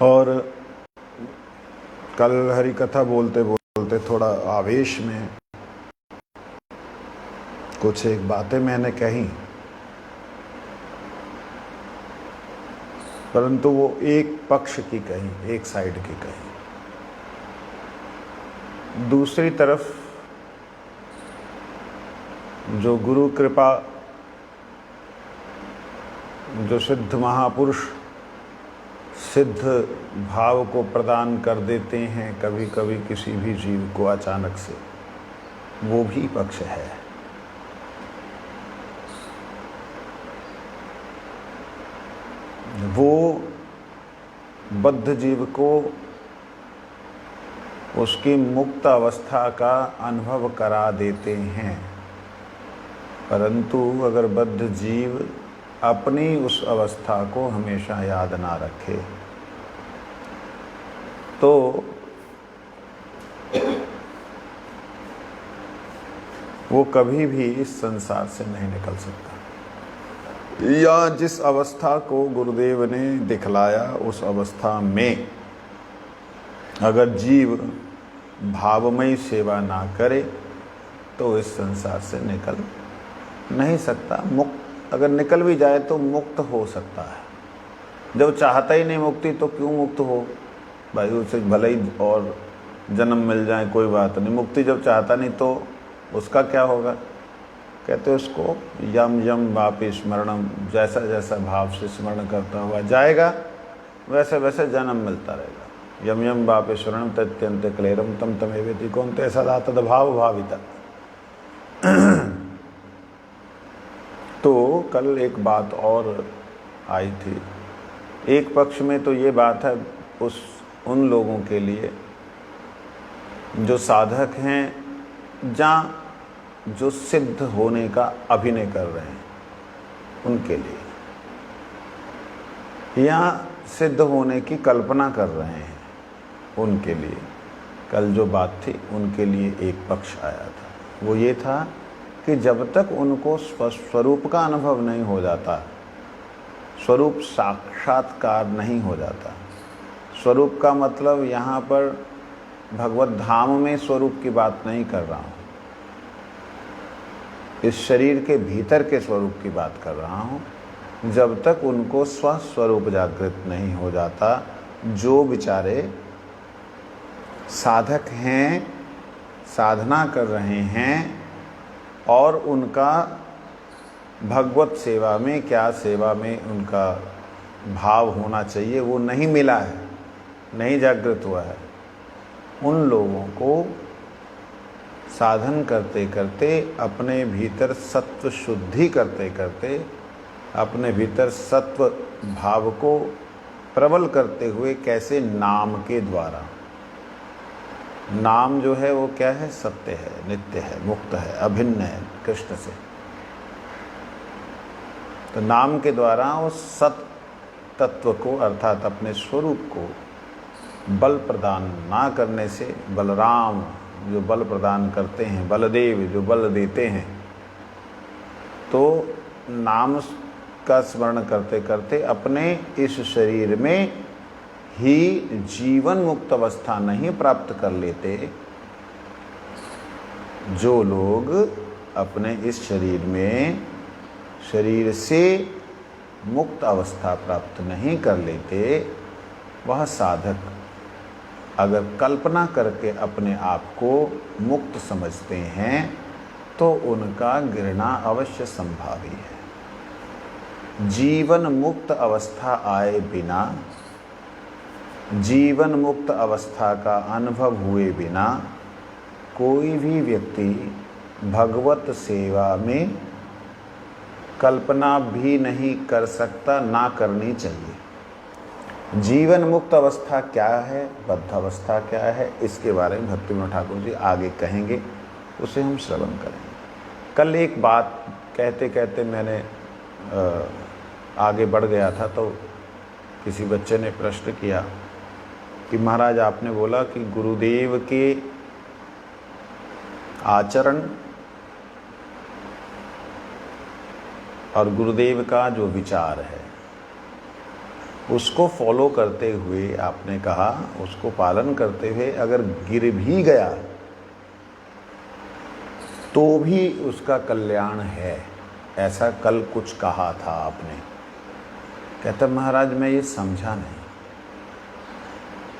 और कल हरि कथा बोलते बोलते थोड़ा आवेश में कुछ एक बातें मैंने कही, परंतु वो एक पक्ष की कही, एक साइड की कही। दूसरी तरफ जो गुरु कृपा, जो सिद्ध महापुरुष सिद्ध भाव को प्रदान कर देते हैं कभी कभी किसी भी जीव को अचानक से, वो भी पक्ष है। वो बद्ध जीव को उसकी मुक्त अवस्था का अनुभव करा देते हैं, परंतु अगर बद्ध जीव अपनी उस अवस्था को हमेशा याद ना रखे तो वो कभी भी इस संसार से नहीं निकल सकता। या जिस अवस्था को गुरुदेव ने दिखलाया उस अवस्था में अगर जीव भावमयी सेवा ना करे तो इस संसार से निकल नहीं सकता। मुक्त अगर निकल भी जाए तो मुक्त हो सकता है। जब चाहता ही नहीं मुक्ति तो क्यों मुक्त हो भाई, उसे भले ही और जन्म मिल जाए कोई बात नहीं। मुक्ति जब चाहता नहीं तो उसका क्या होगा? कहते उसको यम यम वापि स्मरणम, जैसा जैसा भाव से स्मरण करता हुआ जाएगा वैसे वैसे जन्म मिलता रहेगा। यम यम वापि स्मरणम तत्यंत क्लेरम तम तमेवेति कौन्ते सदा तद भाव भाविता। तो कल एक बात और आई थी। एक पक्ष में तो ये बात है उन लोगों के लिए जो साधक हैं, जहाँ जो सिद्ध होने का अभिनय कर रहे हैं उनके लिए, या सिद्ध होने की कल्पना कर रहे हैं उनके लिए कल जो बात थी उनके लिए एक पक्ष आया था। वो ये था कि जब तक उनको स्वरूप का अनुभव नहीं हो जाता, स्वरूप साक्षात्कार नहीं हो जाता। स्वरूप का मतलब यहाँ पर भगवत धाम में स्वरूप की बात नहीं कर रहा हूँ, इस शरीर के भीतर के स्वरूप की बात कर रहा हूँ। जब तक उनको स्वस्वरूप जागृत नहीं हो जाता, जो बेचारे साधक हैं, साधना कर रहे हैं और उनका भगवत सेवा में, क्या सेवा में उनका भाव होना चाहिए वो नहीं मिला है, नहीं जागृत हुआ है, उन लोगों को साधन करते करते, अपने भीतर सत्व शुद्धि करते करते, अपने भीतर सत्व भाव को प्रबल करते हुए कैसे नाम के द्वारा, नाम जो है वो क्या है? सत्य है, नित्य है, मुक्त है, अभिन्न है कृष्ण से। तो नाम के द्वारा उस सत तत्व को अर्थात अपने स्वरूप को बल प्रदान ना करने से, बलराम जो बल प्रदान करते हैं, बलदेव जो बल देते हैं, तो नाम का स्मरण करते करते अपने इस शरीर में ही जीवन मुक्त अवस्था नहीं प्राप्त कर लेते। जो लोग अपने इस शरीर में शरीर से मुक्त अवस्था प्राप्त नहीं कर लेते, वह साधक अगर कल्पना करके अपने आप को मुक्त समझते हैं तो उनका गिरना अवश्य संभावी है। जीवन मुक्त अवस्था आए बिना, जीवन मुक्त अवस्था का अनुभव हुए बिना कोई भी व्यक्ति भगवत सेवा में कल्पना भी नहीं कर सकता, ना करनी चाहिए। जीवन मुक्त अवस्था क्या है, बद्ध अवस्था क्या है, इसके बारे में भक्ति विनोद ठाकुर जी आगे कहेंगे, उसे हम श्रवण करेंगे। कल एक बात कहते कहते मैंने आगे बढ़ गया था तो किसी बच्चे ने प्रश्न किया कि महाराज आपने बोला कि गुरुदेव के आचरण और गुरुदेव का जो विचार है उसको फॉलो करते हुए, आपने कहा उसको पालन करते हुए अगर गिर भी गया तो भी उसका कल्याण है, ऐसा कल कुछ कहा था आपने। कहता महाराज मैं ये समझा नहीं।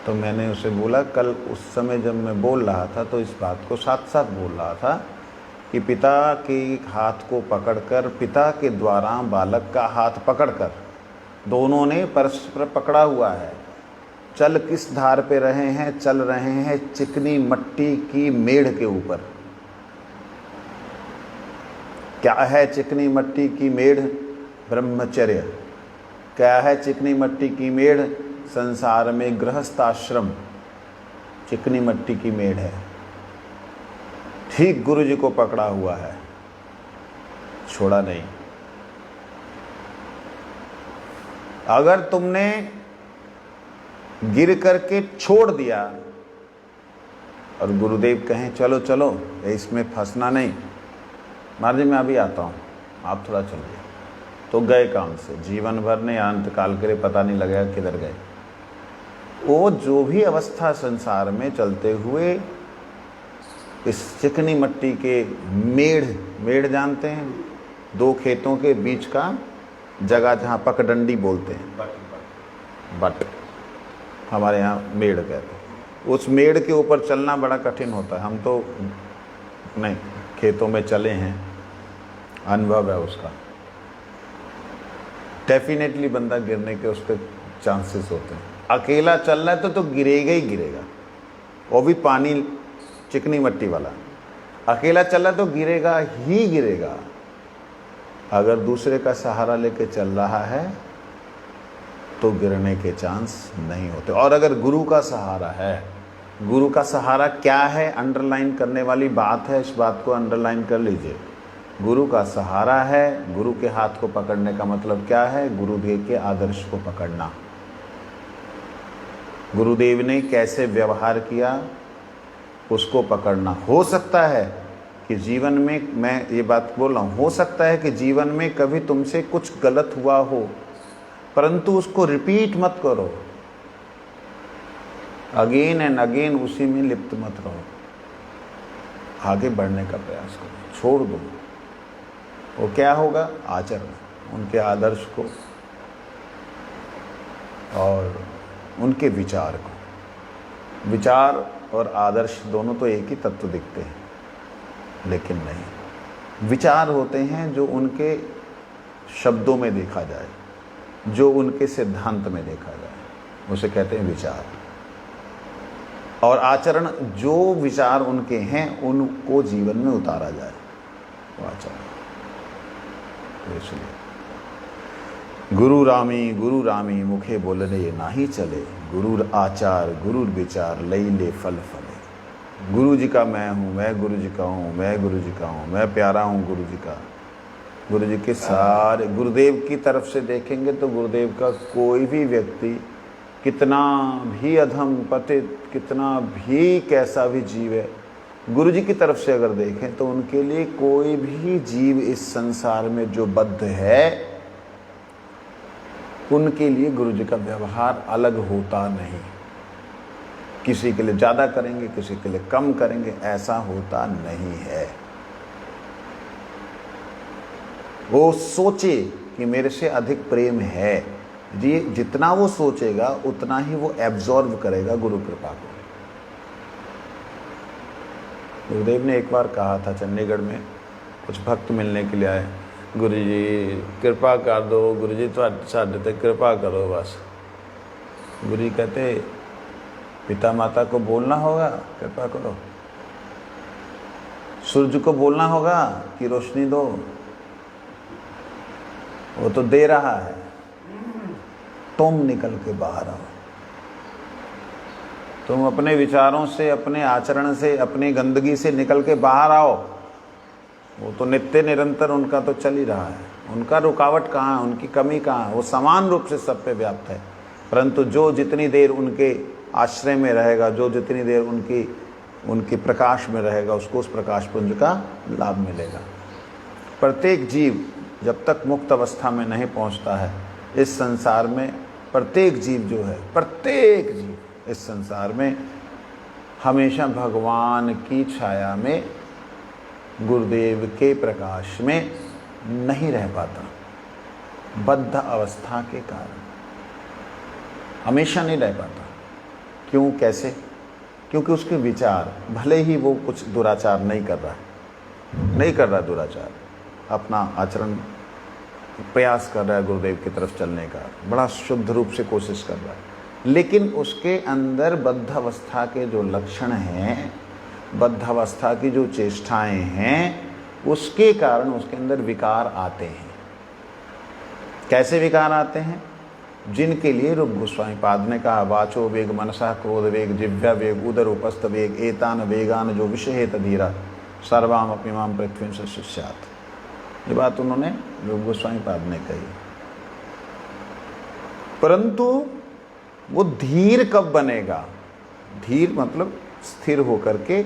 तो मैंने उसे बोला कल उस समय जब मैं बोल रहा था तो इस बात को साथ साथ बोल रहा था कि पिता के हाथ को पकड़कर, पिता के द्वारा बालक का हाथ पकड़कर, दोनों ने परस्पर पकड़ा हुआ है। चल किस धार पे रहे हैं? चल रहे हैं चिकनी मट्टी की मेड़ के ऊपर। क्या है चिकनी मट्टी की मेड़? ब्रह्मचर्य। क्या है चिकनी मट्टी की मेड़? संसार में गृहस्थाश्रम चिकनी मट्टी की मेड़ है। ठीक गुरु जी को पकड़ा हुआ है, छोड़ा नहीं। अगर तुमने गिर करके छोड़ दिया और गुरुदेव कहें चलो चलो इसमें फंसना नहीं, महाराज जी मैं अभी आता हूँ, आप थोड़ा चलिए, तो गए काम से। जीवन भर ने अंत काल के लिए पता नहीं लगेगा किधर गए। वो जो भी अवस्था संसार में चलते हुए इस चिकनी मट्टी के मेड़ जानते हैं, दो खेतों के बीच का जगह जहाँ पकडंडी बोलते हैं, बट हमारे यहाँ मेड़ कहते हैं। उस मेड़ के ऊपर चलना बड़ा कठिन होता है। हम तो नहीं खेतों में चले हैं, अनुभव है उसका। डेफिनेटली बंदा गिरने के उसके चांसेस होते हैं। अकेला चल रहा है तो गिरेगा ही गिरेगा, वो भी पानी चिकनी मट्टी वाला। अकेला चल रहा है तो गिरेगा ही गिरेगा। अगर दूसरे का सहारा लेके चल रहा है तो गिरने के चांस नहीं होते। और अगर गुरु का सहारा है, गुरु का सहारा क्या है? अंडरलाइन करने वाली बात है, इस बात को अंडरलाइन कर लीजिए। गुरु का सहारा है। गुरु के हाथ को पकड़ने का मतलब क्या है? गुरुदेव के आदर्श को पकड़ना। गुरुदेव ने कैसे व्यवहार किया उसको पकड़ना। हो सकता है कि जीवन में, मैं ये बात बोल रहा हूँ, हो सकता है कि जीवन में कभी तुमसे कुछ गलत हुआ हो, परंतु उसको रिपीट मत करो। अगेन एंड अगेन उसी में लिप्त मत रहो। आगे बढ़ने का प्रयास करो, छोड़ दो। वो क्या होगा? आचरण, उनके आदर्श को और उनके विचार को। विचार और आदर्श दोनों तो एक ही तत्व दिखते हैं, लेकिन नहीं। विचार होते हैं जो उनके शब्दों में देखा जाए, जो उनके सिद्धांत में देखा जाए, उसे कहते हैं विचार। और आचरण, जो विचार उनके हैं उनको जीवन में उतारा जाए, वो आचरण। तो इसलिए गुरु रामी मुखे बोलने ये नाही चले, गुरु आचार गुरु विचार लई ले फल फले। गुरु जी का मैं हूँ, मैं गुरु जी का हूँ, मैं गुरु जी का हूँ, मैं प्यारा हूँ गुरु जी का। गुरु जी के सारे, गुरुदेव की तरफ से देखेंगे तो गुरुदेव का कोई भी व्यक्ति कितना भी अधम पतित, कितना भी कैसा भी जीव है, गुरु जी की तरफ से अगर देखें तो उनके लिए कोई भी जीव इस संसार में जो बद्ध है, उनके लिए गुरु जी का व्यवहार अलग होता नहीं। किसी के लिए ज़्यादा करेंगे, किसी के लिए कम करेंगे, ऐसा होता नहीं है। वो सोचे कि मेरे से अधिक प्रेम है, जी जितना वो सोचेगा उतना ही वो एब्जॉर्व करेगा गुरु कृपा को। गुरुदेव ने एक बार कहा था, चंडीगढ़ में कुछ भक्त मिलने के लिए आए, गुरु जी कृपा कर दो, गुरु जी साढ़े ते कृपा करो बस। गुरु जी कहते पिता माता को बोलना होगा कृपा करो, सूरज को बोलना होगा कि रोशनी दो, वो तो दे रहा है, तुम निकल के बाहर आओ। तुम अपने विचारों से, अपने आचरण से, अपनी गंदगी से निकल के बाहर आओ। वो तो नित्य निरंतर उनका तो चल ही रहा है, उनका रुकावट कहाँ है, उनकी कमी कहाँ है? वो समान रूप से सब पे व्याप्त है। परंतु जो जितनी देर उनके आश्रय में रहेगा, जो जितनी देर उनकी प्रकाश में रहेगा, उसको उस प्रकाश पुंज का लाभ मिलेगा। प्रत्येक जीव जब तक मुक्त अवस्था में नहीं पहुंचता है, इस संसार में प्रत्येक जीव जो है, प्रत्येक जीव इस संसार में हमेशा भगवान की छाया में, गुरुदेव के प्रकाश में नहीं रह पाता, बद्ध अवस्था के कारण हमेशा नहीं रह पाता। क्यों, कैसे? क्योंकि उसके विचार, भले ही वो कुछ दुराचार नहीं कर रहा दुराचार, अपना आचरण प्रयास कर रहा है गुरुदेव की तरफ चलने का, बड़ा शुद्ध रूप से कोशिश कर रहा है, लेकिन उसके अंदर बद्ध अवस्था के जो लक्षण हैं, बद्ध अवस्था की जो चेष्टाएं हैं, उसके कारण उसके अंदर विकार आते हैं। कैसे विकार आते हैं? जिनके लिए रूप गोस्वामी पाद ने कहा, वाचो वेग, मनसा क्रोध वेग, जिह्वा वेग, उदर उपस्थ वेग, एतान वेगान जो विषहेत धीरा सर्वाम अपिमाम पृथ्वी से शिष्यात। ये बात उन्होंने रूप गोस्वामी पाद ने कही। परंतु वो धीर कब बनेगा? धीर मतलब स्थिर होकर के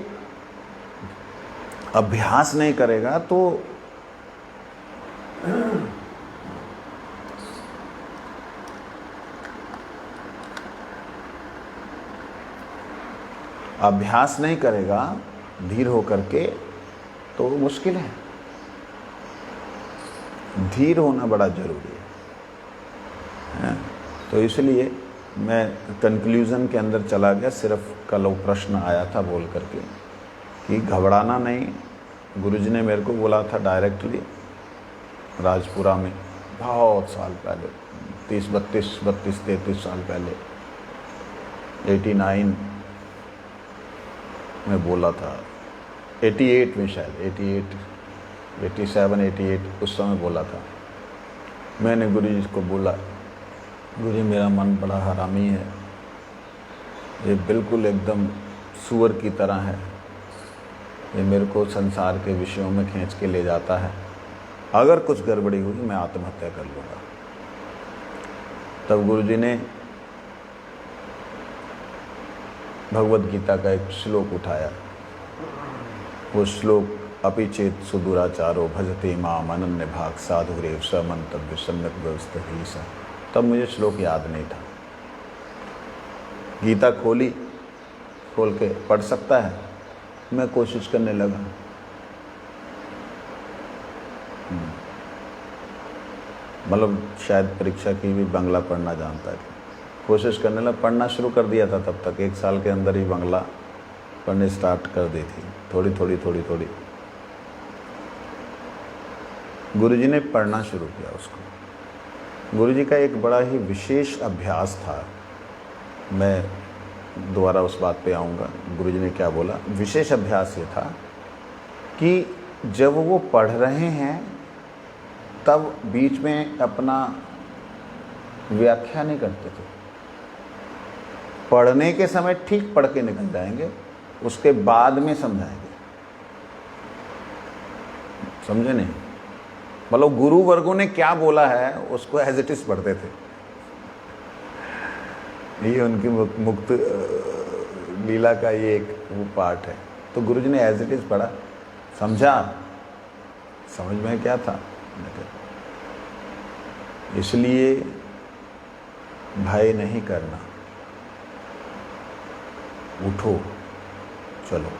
अभ्यास नहीं करेगा तो अभ्यास नहीं करेगा धीर होकर के तो मुश्किल है। धीर होना बड़ा जरूरी है। तो इसलिए मैं कंक्लूज़न के अंदर चला गया। सिर्फ कल वो प्रश्न आया था बोल करके कि घबराना नहीं। गुरुजी ने मेरे को बोला था डायरेक्टली राजपुरा में बहुत साल पहले, 33 साल पहले, 89 में बोला था, 88 में शायद, 87 उस समय बोला था। मैंने गुरुजी को बोला, गुरुजी मेरा मन बड़ा हरामी है, ये बिल्कुल एकदम सूअर की तरह है, ये मेरे को संसार के विषयों में खींच के ले जाता है, अगर कुछ गड़बड़ी हुई मैं आत्महत्या कर लूँगा। तब गुरुजी ने भगवद गीता का एक श्लोक उठाया। वो श्लोक, अपि चेत सुदुराचारो भजते माम अनन्य भाग साधुरेव स मंतव्य सम्यक व्यवस्था ही सा। तब मुझे श्लोक याद नहीं था। गीता खोल के पढ़ सकता है, मैं कोशिश करने लगा। मतलब शायद परीक्षा की भी बांग्ला पढ़ना जानता है, कोशिश करने लगा। पढ़ना शुरू कर दिया था तब तक, 1 साल के अंदर ही बांग्ला पढ़ने स्टार्ट कर दी थी, थोड़ी थोड़ी। गुरुजी ने पढ़ना शुरू किया उसको। गुरुजी का एक बड़ा ही विशेष अभ्यास था, मैं दोबारा उस बात पे आऊँगा। गुरुजी ने क्या बोला? विशेष अभ्यास ये था कि जब वो पढ़ रहे हैं तब बीच में अपना व्याख्या नहीं करते थे। पढ़ने के समय ठीक पढ़ के निकल जाएंगे, उसके बाद में समझाएंगे। समझे नहीं? मतलब गुरु वर्गों ने क्या बोला है उसको एज इट इज पढ़ते थे। ये उनकी मुक्त लीला का ये एक वो पार्ट है। तो गुरुजी ने एज इट इज पढ़ा, समझा, समझ में क्या था। इसलिए भय नहीं करना, उठो चलो।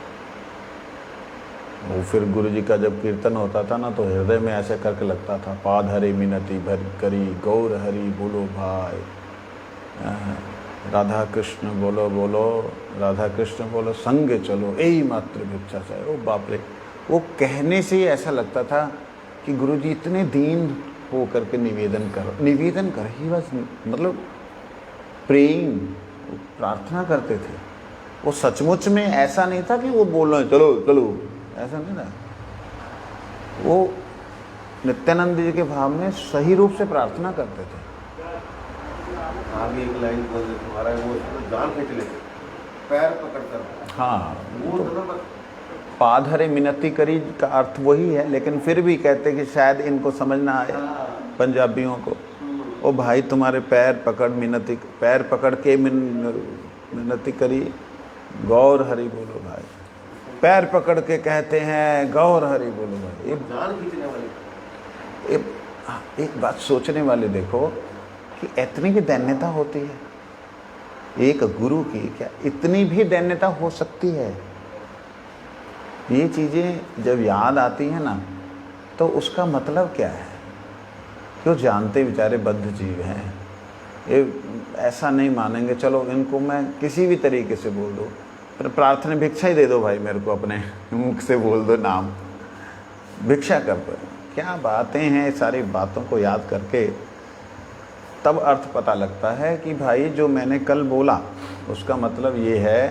वो फिर गुरुजी का जब कीर्तन होता था ना तो हृदय में ऐसे करके लगता था, पाद हरि मिनति भर करी, गौर हरि बोलो भाई, राधा कृष्ण बोलो बोलो, राधा कृष्ण बोलो, संग चलो, यही मात्र भिक्षा चाहे। ओ बाप रे, वो कहने से ही ऐसा लगता था कि गुरुजी इतने दीन हो करके निवेदन कर ही बस, मतलब प्रेइंग, प्रार्थना करते थे। वो सचमुच में ऐसा नहीं था कि वो बोल रहे चलो चलो, ऐसा नहीं था। वो नित्यानंद जी के भाव में सही रूप से प्रार्थना करते थे। आगे एक लाइन बोल दे तुम्हारा, वो जान खींच लेते, पैर पकड़कर। हाँ, वो तो पाद हरे मिनती करी का अर्थ वही है, लेकिन फिर भी कहते कि शायद इनको समझ ना आए पंजाबियों को। ओ भाई तुम्हारे पैर पकड़ मिनती, पैर पकड़ के मिनती करी, गौर हरि बोलो भाई। पैर पकड़ के कहते हैं गौर हरि बोलो भाई। जान खींचने वाली। एक बात सोचने वाले, देखो कि इतनी भी दैन्यता होती है, एक गुरु की क्या इतनी भी दैन्यता हो सकती है। ये चीज़ें जब याद आती हैं ना, तो उसका मतलब क्या है? क्यों जानते बेचारे बद्ध जीव हैं, ये ऐसा नहीं मानेंगे, चलो इनको मैं किसी भी तरीके से बोल दूँ, पर प्रार्थना भिक्षा ही दे दो भाई, मेरे को अपने मुख से बोल दो नाम, भिक्षा कर दो। क्या बातें हैं, सारी बातों को याद करके तब अर्थ पता लगता है कि भाई जो मैंने कल बोला उसका मतलब ये है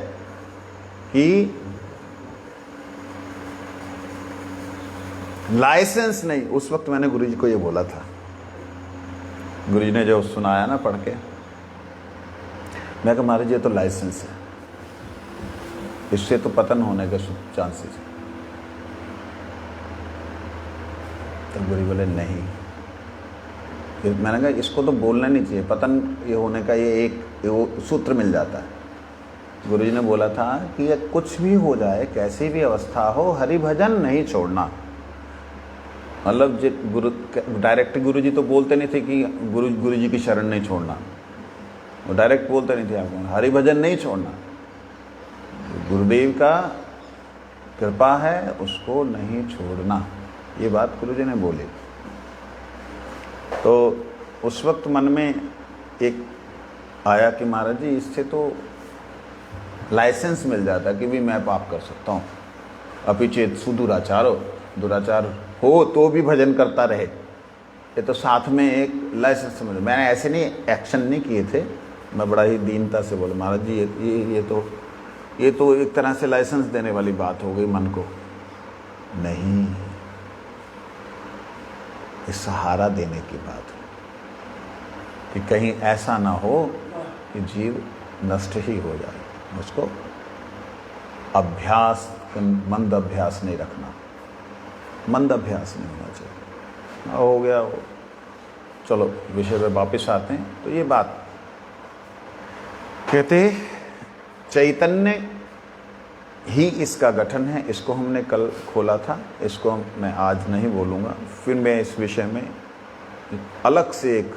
कि लाइसेंस नहीं। उस वक्त मैंने गुरुजी को ये बोला था, गुरुजी ने जो सुनाया ना पढ़ के, मैं कहा महाराज ये तो लाइसेंस है, इससे तो पतन होने के चांसेस है। तो गुरुजी बोले नहीं, फिर मैंने कहा इसको तो बोलना नहीं चाहिए, पतन ये होने का ये एक सूत्र मिल जाता है। गुरुजी ने बोला था कि ये कुछ भी हो जाए, कैसी भी अवस्था हो, हरि भजन नहीं छोड़ना। मतलब गुरु डायरेक्ट गुरुजी तो बोलते नहीं थे कि गुरुजी की शरण नहीं छोड़ना, वो डायरेक्ट बोलते नहीं थे आपको हरि भजन नहीं छोड़ना। गुरुदेव का कृपा है, उसको नहीं छोड़ना, ये बात गुरुजी ने बोली। तो उस वक्त मन में एक आया कि महाराज जी इससे तो लाइसेंस मिल जाता कि भी मैं पाप कर सकता हूँ, अपिचेत सुदुराचारो, दुराचार हो तो भी भजन करता रहे, ये तो साथ में एक लाइसेंस मिल। मैंने ऐसे नहीं एक्शन नहीं किए थे, मैं बड़ा ही दीनता से बोला महाराज जी ये तो एक तरह से लाइसेंस देने वाली बात हो गई मन को। नहीं, ये सहारा देने की बात है कि कहीं ऐसा ना हो कि जीव नष्ट ही हो जाए। उसको अभ्यास, मंद अभ्यास नहीं रखना, मंद अभ्यास नहीं होना चाहिए। हो गया वो, चलो विषय पे वापस आते हैं। तो ये बात कहते चैतन्य ही इसका गठन है, इसको हमने कल खोला था, इसको मैं आज नहीं बोलूँगा। फिर मैं इस विषय में अलग से एक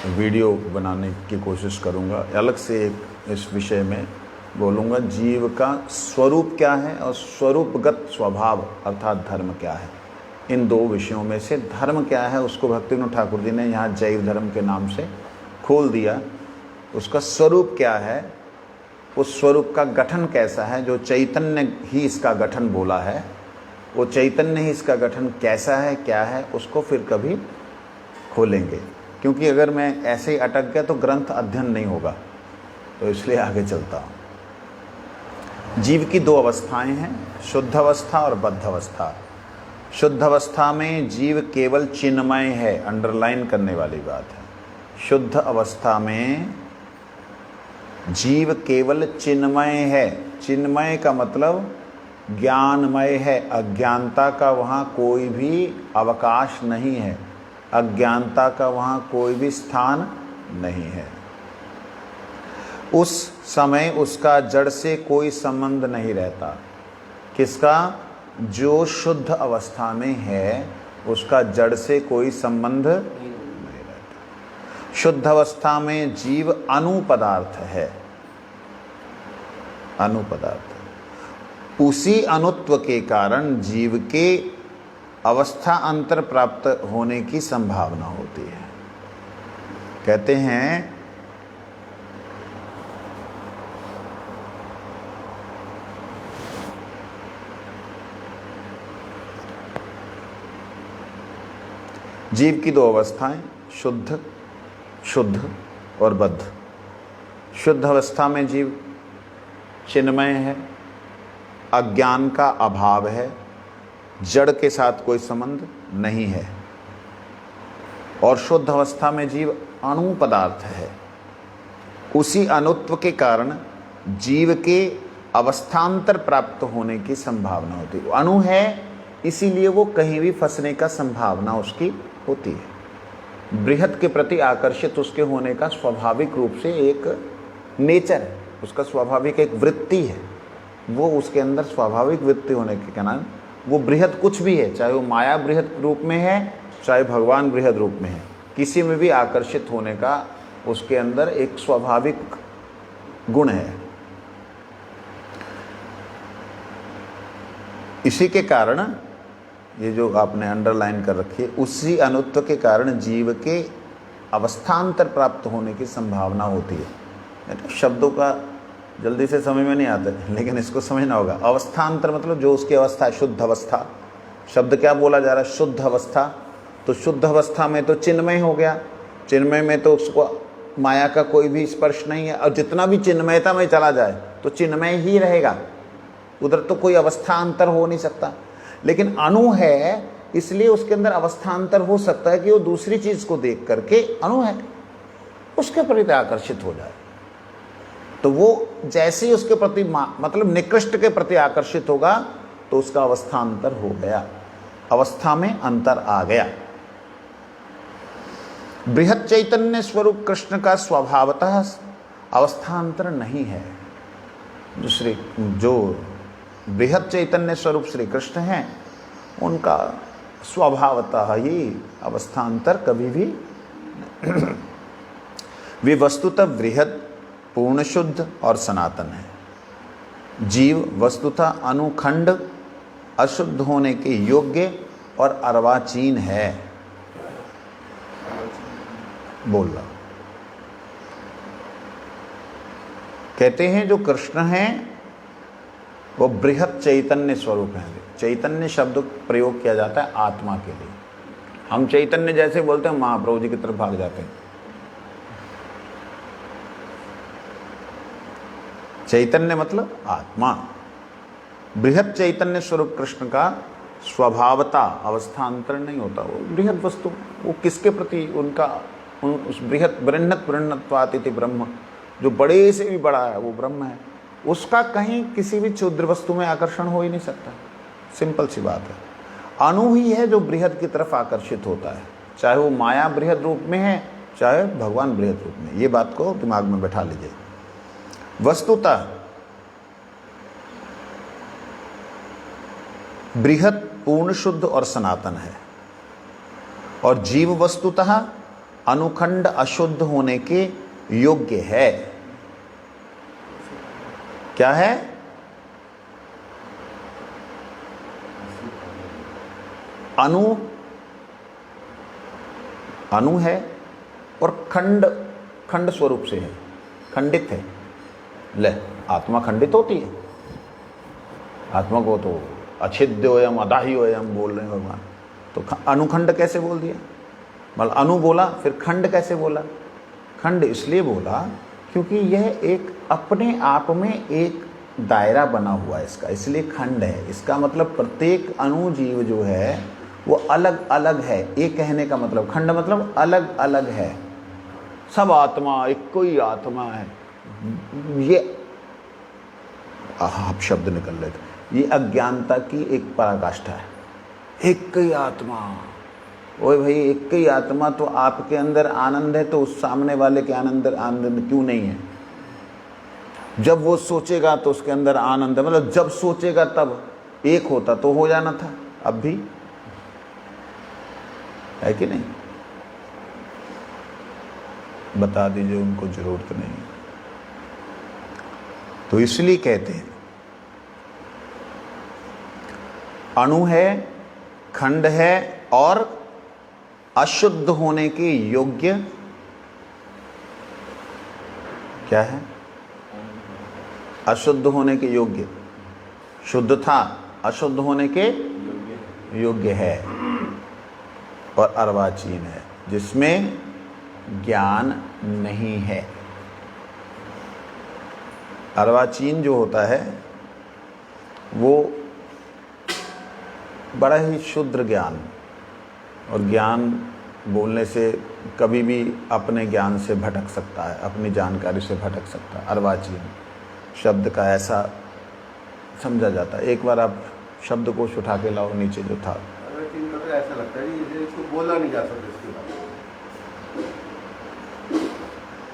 वीडियो बनाने की कोशिश करूँगा, अलग से एक इस विषय में बोलूँगा। जीव का स्वरूप क्या है और स्वरूपगत स्वभाव अर्थात धर्म क्या है, इन दो विषयों में से धर्म क्या है उसको भक्तिविनोद ठाकुर जी ने यहाँ जैव धर्म के नाम से खोल दिया। उसका स्वरूप क्या है, उस स्वरूप का गठन कैसा है, जो चैतन्य ही इसका गठन बोला है, वो चैतन्य ही इसका गठन कैसा है, क्या है, उसको फिर कभी खोलेंगे। क्योंकि अगर मैं ऐसे ही अटक गया तो ग्रंथ अध्ययन नहीं होगा, तो इसलिए आगे चलता हूँ। जीव की दो अवस्थाएं हैं, शुद्ध अवस्था और बद्ध अवस्था। शुद्ध अवस्था में जीव केवल चिन्मय है, अंडरलाइन करने वाली बात है। शुद्ध अवस्था में जीव केवल चिन्मय है। चिन्मय का मतलब ज्ञानमय है, अज्ञानता का वहाँ कोई भी अवकाश नहीं है, अज्ञानता का वहाँ कोई भी स्थान नहीं है। उस समय उसका जड़ से कोई संबंध नहीं रहता। किसका? जो शुद्ध अवस्था में है उसका जड़ से कोई संबंध नहीं रहता। शुद्ध अवस्था में जीव अनुपदार्थ है, अनुपदार्थ। उसी अनुत्व के कारण जीव के अवस्था अंतर प्राप्त होने की संभावना होती है। कहते हैं जीव की दो अवस्थाएं, शुद्ध और बद्ध। शुद्ध अवस्था में जीव चिन्मय है, अज्ञान का अभाव है, जड़ के साथ कोई संबंध नहीं है। और शुद्ध अवस्था में जीव अणु पदार्थ है। उसी अणुत्व के कारण जीव के अवस्थांतर प्राप्त होने की संभावना होती है। अणु है इसीलिए वो कहीं भी फंसने का संभावना उसकी होती है। बृहत के प्रति आकर्षित उसके होने का स्वाभाविक रूप से एक नेचर है, उसका स्वाभाविक एक वृत्ति है। वो उसके अंदर स्वाभाविक वृत्ति होने के कारण वो बृहत कुछ भी है, चाहे वो माया बृहत रूप में है, चाहे भगवान बृहद रूप में है, किसी में भी आकर्षित होने का उसके अंदर एक स्वाभाविक गुण है। इसी के कारण ये जो आपने अंडरलाइन कर रखी है, उसी अनुत्व के कारण जीव के अवस्थांतर प्राप्त होने की संभावना होती है। तो शब्दों का जल्दी से समझ में नहीं आता, लेकिन इसको समझना होगा। अवस्थांतर मतलब जो उसकी अवस्था है, शुद्ध अवस्था। शब्द क्या बोला जा रहा है? शुद्ध अवस्था। तो शुद्ध अवस्था में तो चिन्मय हो गया, चिन्मय में तो उसको माया का कोई भी स्पर्श नहीं है, और जितना भी चिन्मयता में चला जाए तो चिन्मय ही रहेगा, उधर तो कोई अवस्थांतर हो नहीं सकता। लेकिन अणु है, इसलिए उसके अंदर अवस्थांतर हो सकता है कि वो दूसरी चीज को देख करके, अणु है, उसके प्रति आकर्षित हो जाए। तो वो जैसे ही उसके प्रति मतलब निकृष्ट के प्रति आकर्षित होगा तो उसका अवस्थांतर हो गया, अवस्था में अंतर आ गया। बृहत चैतन्य स्वरूप कृष्ण का स्वभावतः अवस्थांतर नहीं है। जो बृहत चैतन्य स्वरूप श्री कृष्ण हैं, उनका स्वभावतः ही अवस्थांतर कभी भी वे वस्तुतः बृहत, पूर्ण शुद्ध और सनातन है। जीव वस्तुतः अनुखंड, अशुद्ध होने के योग्य और अर्वाचीन है। बोल रहा, कहते हैं जो कृष्ण हैं वो बृहत चैतन्य स्वरूप है। चैतन्य शब्द प्रयोग किया जाता है आत्मा के लिए। हम चैतन्य जैसे बोलते हैं, महाप्रभु जी की तरफ भाग जाते हैं। चैतन्य मतलब आत्मा। बृहत चैतन्य स्वरूप कृष्ण का स्वभावता अवस्थांतर नहीं होता। वो बृहत वस्तु, वो किसके प्रति उनका उस बृहत बृहन्नत्वातिथि ब्रह्म, जो बड़े से भी बड़ा है वो ब्रह्म है, उसका कहीं किसी भी क्षुद्र वस्तु में आकर्षण हो ही नहीं सकता। सिंपल सी बात है। अणु ही है जो बृहद की तरफ आकर्षित होता है, चाहे वो माया बृहद रूप में है, चाहे भगवान बृहद रूप में। ये बात को दिमाग में बैठा लीजिए। वस्तुतः बृहद, पूर्ण, शुद्ध और सनातन है, और जीव वस्तुतः अनुखंड, अशुद्ध होने के योग्य है। क्या है? अणु, अणु है और खंड, खंड स्वरूप से है, खंडित है। ले, आत्मा खंडित होती है। आत्मा को तो अच्छिद्योयम अदाह्योयम बोल रहे हैं भगवान, तो अनुखंड कैसे बोल दिया? मतलब अणु बोला, फिर खंड कैसे बोला? खंड इसलिए बोला क्योंकि यह एक अपने आप में एक दायरा बना हुआ है इसका, इसलिए खंड है। इसका मतलब प्रत्येक अणु जीव जो है वो अलग अलग है। ये कहने का मतलब, खंड मतलब अलग अलग है। सब आत्मा एक कोई आत्मा है, ये आप शब्द निकल रहे थे, ये अज्ञानता की एक पराकाष्ठा है। एक ही आत्मा, ओए भाई एक ही आत्मा, तो आपके अंदर आनंद है तो उस सामने वाले के आनंद क्यों नहीं है? जब वो सोचेगा तो उसके अंदर आनंद है, मतलब जब सोचेगा तब एक होता तो हो जाना था, अब भी है कि नहीं? बता दीजिए, उनको जरूरत नहीं। तो इसलिए कहते हैं अणु है, खंड है और अशुद्ध होने के योग्य क्या है? अशुद्ध होने के योग्य। शुद्ध था, अशुद्ध होने के योग्य है और अर्वाचीन है, जिसमें ज्ञान नहीं है। अर्वाचीन जो होता है वो बड़ा ही शुद्ध ज्ञान, और ज्ञान बोलने से कभी भी अपने ज्ञान से भटक सकता है, अपनी जानकारी से भटक सकता है। अर्वाचीन शब्द का ऐसा समझा जाता है। एक बार आप शब्द को उठा के लाओ नीचे जो था। अर्वाचीन मतलब ऐसा लगता है कि इसको बोला नहीं जा सकता इसके बाद।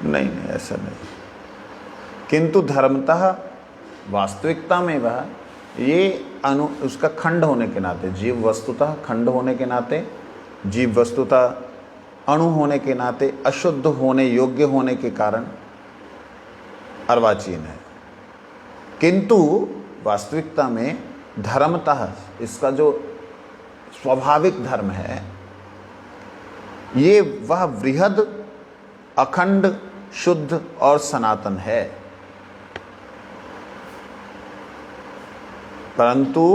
नहीं, ऐसा नहीं। किंतु धर्मतः वास्तविकता में वह ये उसका खंड होने के नाते, जीव वस्तुतः खंड होने के नाते जीव वस्तुतः अणु होने के नाते अशुद्ध होने योग्य होने के कारण अर्वाचीन है, किंतु वास्तविकता में धर्मतः इसका जो स्वाभाविक धर्म है ये वह वृहद अखंड शुद्ध और सनातन है। परंतु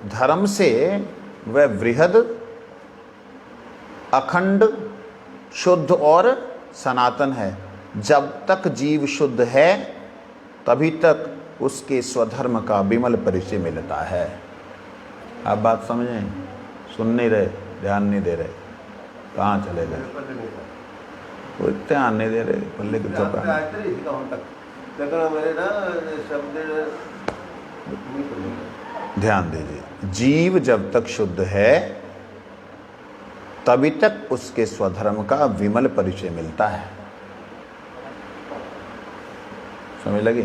धर्म से वह वृहद अखंड शुद्ध और सनातन है। जब तक जीव शुद्ध है तभी तक उसके स्वधर्म का विमल परिचय मिलता है। आप बात समझें? सुन नहीं रहे, ध्यान नहीं दे रहे, कहाँ चले गए? वो ध्यान नहीं दे रहे, पल्ले की चौका। ध्यान दीजिए, जीव जब तक शुद्ध है तभी तक उसके स्वधर्म का विमल परिचय मिलता है। समझ लगी?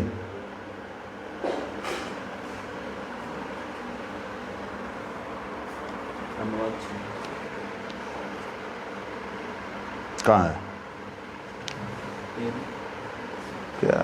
कहाँ है? क्या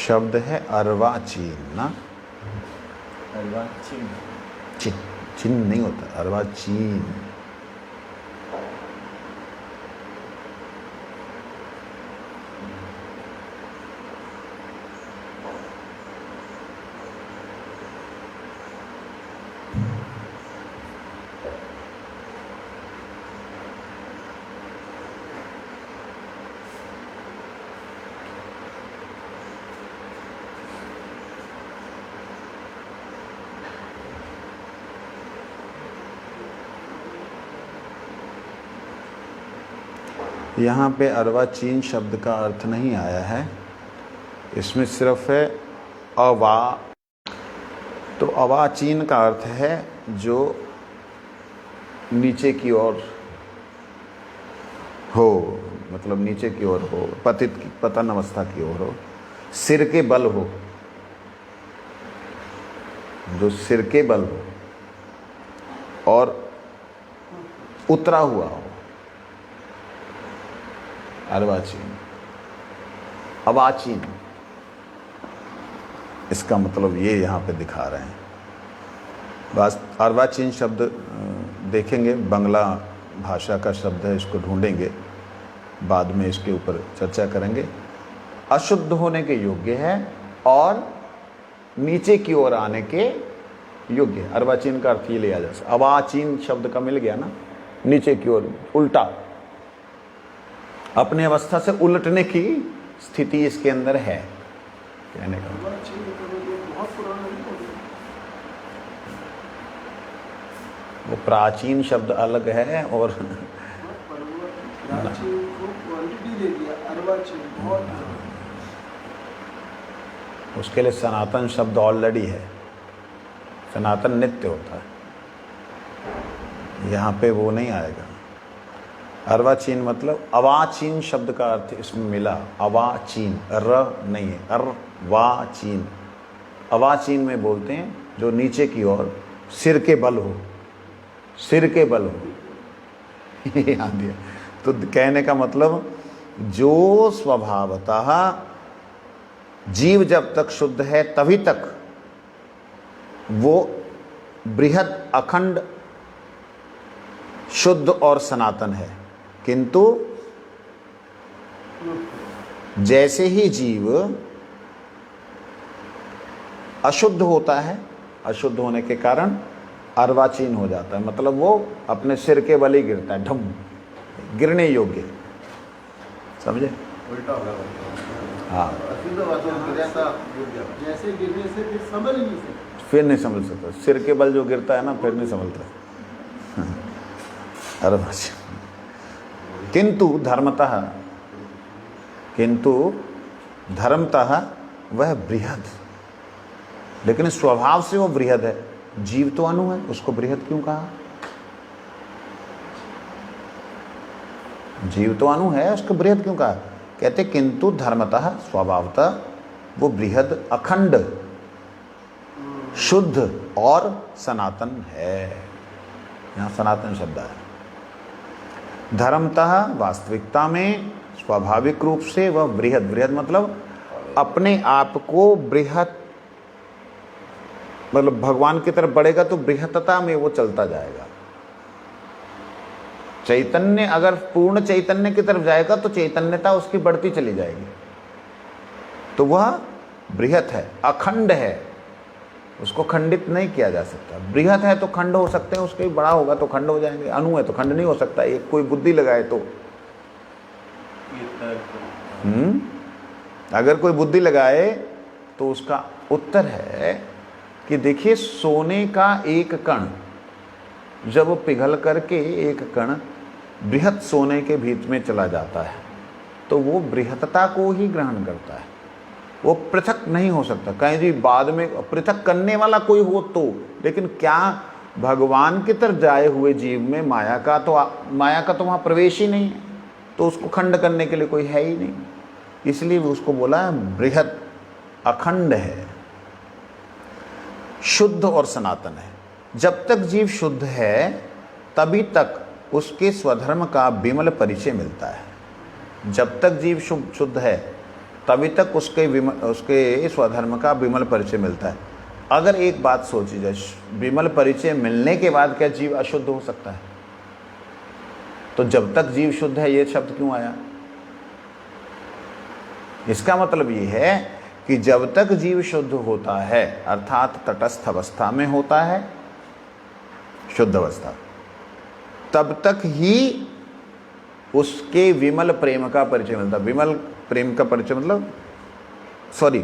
शब्द है अर्वाचीन ना? अर्वाचीन चिन चिन नहीं होता, अर्वाचीन। यहाँ पे अर्वाचीन शब्द का अर्थ नहीं आया है, इसमें सिर्फ है अवा। तो अवाचीन का अर्थ है जो नीचे की ओर हो, मतलब नीचे की ओर हो, पतन अवस्था की ओर हो, सिर के बल हो, जो सिर के बल हो और उतरा हुआ हो, अर्वाचीन। अवाचीन इसका मतलब ये यहाँ पे दिखा रहे हैं। बस अर्वाचीन शब्द देखेंगे, बांग्ला भाषा का शब्द है, इसको ढूंढेंगे, बाद में इसके ऊपर चर्चा करेंगे। अशुद्ध होने के योग्य है और नीचे की ओर आने के योग्य है। अर्वाचीन का अर्थ ये लिया जा सकता। अवाचीन शब्द का मिल गया ना, नीचे की ओर, उल्टा, अपने अवस्था से उलटने की स्थिति इसके अंदर है, कहने का। वो प्राचीन शब्द अलग है और उसके लिए सनातन शब्द ऑलरेडी है। सनातन नित्य होता है, यहाँ पे वो नहीं आएगा। अर्वाचीन मतलब अवाचीन शब्द का अर्थ इसमें मिला, अवाचीन, र नहीं है, अर्वाचीन। अवाचीन में बोलते हैं जो नीचे की ओर सिर के बल हो, सिर के बल हो। याद दिया। तो कहने का मतलब जो स्वभावतः जीव जब तक शुद्ध है तभी तक वो बृहद अखंड शुद्ध और सनातन है, किंतु जैसे ही जीव अशुद्ध होता है, अशुद्ध होने के कारण अर्वाचीन हो जाता है, मतलब वो अपने सिर के बल ही गिरता है, ढम, गिरने योग्य, समझे? उल्टा होगा। हाँ, अशुद्ध अवस्था में गिरा था, गिर गया। जैसे गिरने से फिर समझ नहीं सकते। फिर नहीं संभल सकता, सिर के बल जो गिरता है ना, फिर नहीं संभलता। अर्वाचीन। किंतु धर्मतः वह बृहद, लेकिन स्वभाव से वो बृहद है। जीव तो अणु है, उसको बृहद क्यों कहा? जीव तो अणु है, उसको बृहद क्यों कहा? कहते किंतु धर्मतः, स्वभावतः वो बृहद, अखंड, शुद्ध और सनातन है। यहां सनातन शब्द है। धर्मतः, वास्तविकता में, स्वाभाविक रूप से वह बृहद, बृहद मतलब अपने आप को बृहद, मतलब भगवान की तरफ बढ़ेगा तो बृहत्तता में वो चलता जाएगा। चैतन्य अगर पूर्ण चैतन्य की तरफ जाएगा तो चैतन्यता उसकी बढ़ती चली जाएगी, तो वह बृहत है, अखंड है, उसको खंडित नहीं किया जा सकता। बृहत है तो खंड हो सकते हैं, उसके बड़ा होगा तो खंड हो जाएंगे। अणु है तो खंड नहीं हो सकता। एक कोई बुद्धि लगाए तो अगर कोई बुद्धि लगाए तो उसका उत्तर है कि देखिए, सोने का एक कण जब पिघल करके एक कण बृहत सोने के भीतर में चला जाता है तो वो बृहत्ता को ही ग्रहण करता है, वो पृथक नहीं हो सकता। कहीं जी बाद में पृथक करने वाला कोई हो तो, लेकिन क्या भगवान की तरफ जाए हुए जीव में माया का तो वहाँ प्रवेश ही नहीं है, तो उसको खंड करने के लिए कोई है ही नहीं। इसलिए उसको बोला बृहत, अखंड है, शुद्ध और सनातन है। जब तक जीव शुद्ध है तभी तक उसके स्वधर्म का विमल परिचय मिलता है। जब तक जीव शुद्ध है तभी तक उसके स्वधर्म का विमल परिचय मिलता है। अगर एक बात सोची जाए, विमल परिचय मिलने के बाद क्या जीव अशुद्ध हो सकता है? तो जब तक जीव शुद्ध है ये शब्द क्यों आया? इसका मतलब ये है कि जब तक जीव शुद्ध होता है, अर्थात तटस्थ अवस्था में होता है, शुद्ध अवस्था, तब तक ही उसके विमल प्रेम का परिचय मिलता है। विमल प्रेम का परिचय मतलब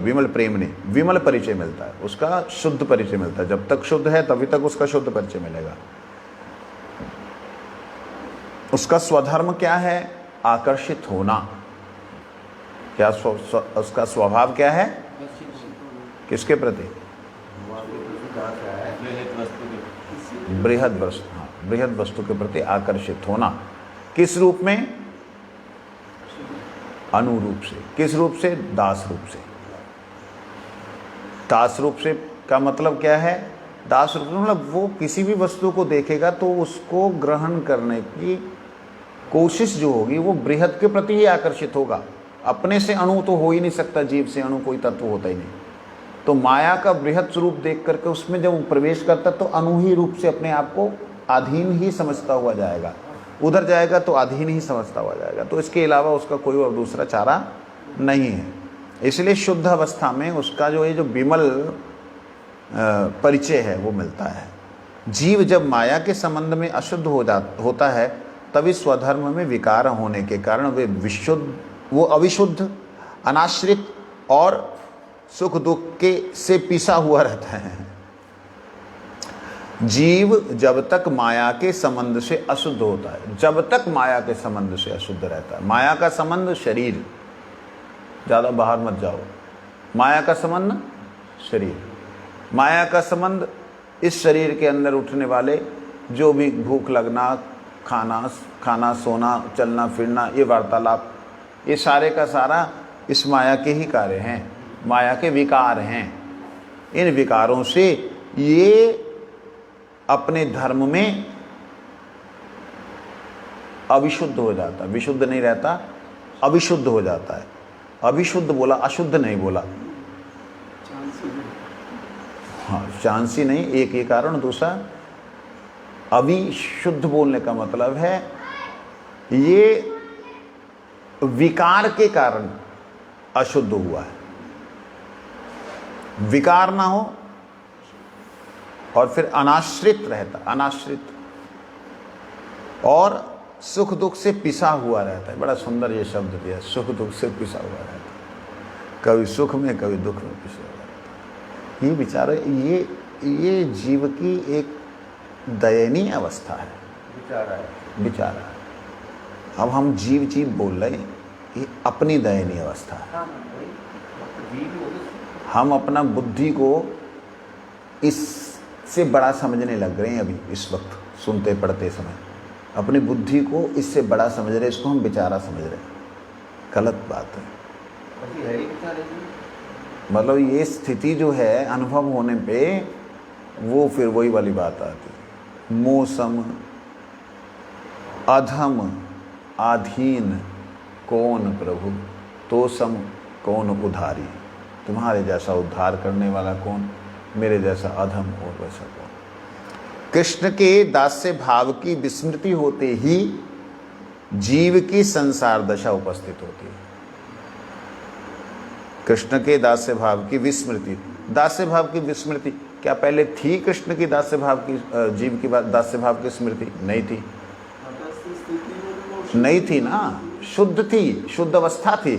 विमल प्रेम नहीं, विमल परिचय मिलता है, उसका शुद्ध परिचय मिलता है। जब तक शुद्ध है तभी तक उसका शुद्ध परिचय मिलेगा। उसका स्वधर्म क्या है? आकर्षित होना। क्या उसका स्वभाव क्या है? किसके प्रति? बृहद वस्तु, हाँ, बृहद वस्तु के प्रति आकर्षित होना। किस रूप में? अनुरूप से। किस रूप से? दास रूप से। दास रूप से का मतलब क्या है? दास रूप मतलब वो किसी भी वस्तु को देखेगा तो उसको ग्रहण करने की कोशिश जो होगी वो बृहद के प्रति ही आकर्षित होगा। अपने से अणु तो हो ही नहीं सकता, जीव से अणु कोई तत्व होता ही नहीं। तो माया का बृहद स्वरूप देख करके उसमें जब वो प्रवेश करता तो अणु ही रूप से अपने आप को अधीन ही समझता हुआ जाएगा, उधर जाएगा तो अधीन ही समझता हुआ जाएगा। तो इसके अलावा उसका कोई और दूसरा चारा नहीं है। इसलिए शुद्ध अवस्था में उसका जो ये जो विमल परिचय है वो मिलता है। जीव जब माया के संबंध में अशुद्ध होता है तभी स्वधर्म में विकार होने के कारण वो अविशुद्ध, अनाश्रित और सुख दुख के से पीसा हुआ रहता है। जीव जब तक माया के संबंध से अशुद्ध होता है, जब तक माया के संबंध से अशुद्ध रहता है। माया का संबंध शरीर, ज़्यादा बाहर मत जाओ। माया का संबंध शरीर, माया का संबंध इस शरीर के अंदर उठने वाले जो भी भूख लगना, खाना सोना, चलना फिरना, ये वार्तालाप, ये सारे का सारा इस माया के ही कार्य हैं, माया के विकार हैं। इन विकारों से ये अपने धर्म में अविशुद्ध हो जाता है। विशुद्ध नहीं रहता, अविशुद्ध हो जाता है। अविशुद्ध बोला, अशुद्ध नहीं बोला। हाँ, चांसी नहीं, एक ही कारण। दूसरा अविशुद्ध बोलने का मतलब है ये विकार के कारण अशुद्ध हुआ है। विकार ना हो और फिर अनाश्रित रहता, अनाश्रित और सुख दुख से पिसा हुआ रहता है। बड़ा सुंदर ये शब्द दिया, सुख दुख से पिसा हुआ रहता है, कभी सुख में कभी दुख में पिसा हुआ रहता है। ये बेचारे ये जीव की एक दयनीय अवस्था है, बेचारा। अब हम जीव जीव बोल रहे हैं, ये अपनी दयनीय अवस्था है। हम अपना बुद्धि को इससे बड़ा समझने लग रहे हैं अभी इस वक्त सुनते पढ़ते समय, अपनी बुद्धि को इससे बड़ा समझ रहे हैं, इसको हम बेचारा समझ रहे हैं। गलत बात है। मतलब ये स्थिति जो है अनुभव होने पे वो फिर वही वाली बात आती है, मोसम अधम आधीन कौन प्रभु, तो सम कौन उधारी। तुम्हारे जैसा उद्धार करने वाला कौन, मेरे जैसा अधम और वैसा कौन। कृष्ण के दास्य भाव की विस्मृति होते ही जीव की संसार दशा उपस्थित होती है। कृष्ण के दास्य भाव की विस्मृति, दास्य भाव की विस्मृति क्या पहले थी? कृष्ण की दास्य भाव की, जीव की दास्य भाव की स्मृति नहीं थी, नहीं थी ना, शुद्ध थी, शुद्ध अवस्था थी।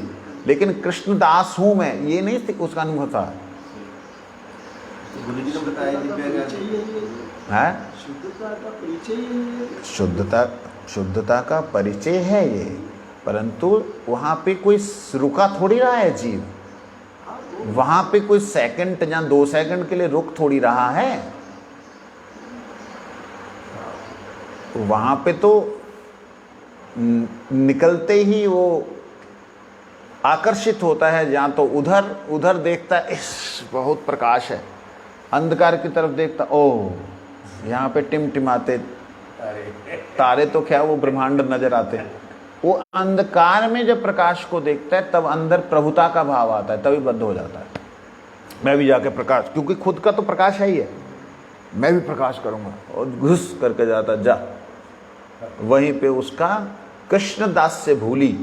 लेकिन कृष्ण दास हूं मैं, ये नहीं थी, उसका अनुभव था। गुरुजी ने बताया है शुद्धता का परिचय है। शुद्धता का परिचय है ये, परंतु वहां पे कोई रुका थोड़ी रहा है जीव, वहां पे कोई सेकंड या 2 सेकंड के लिए रुक थोड़ी रहा है। वहां पे तो निकलते ही वो आकर्षित होता है, जहां तो उधर देखता है, इस बहुत प्रकाश है, अंधकार की तरफ देखता, ओ यहाँ पे टिमटिमाते तारे तो क्या वो ब्रह्मांड नजर आते हैं। वो अंधकार में जब प्रकाश को देखता है तब अंदर प्रभुता का भाव आता है, तभी बद्ध हो जाता है। मैं भी जाके प्रकाश, क्योंकि खुद का तो प्रकाश है ही है, मैं भी प्रकाश करूंगा, और घुस करके जाता जा, वहीं पे उसका कृष्ण दास से भूली,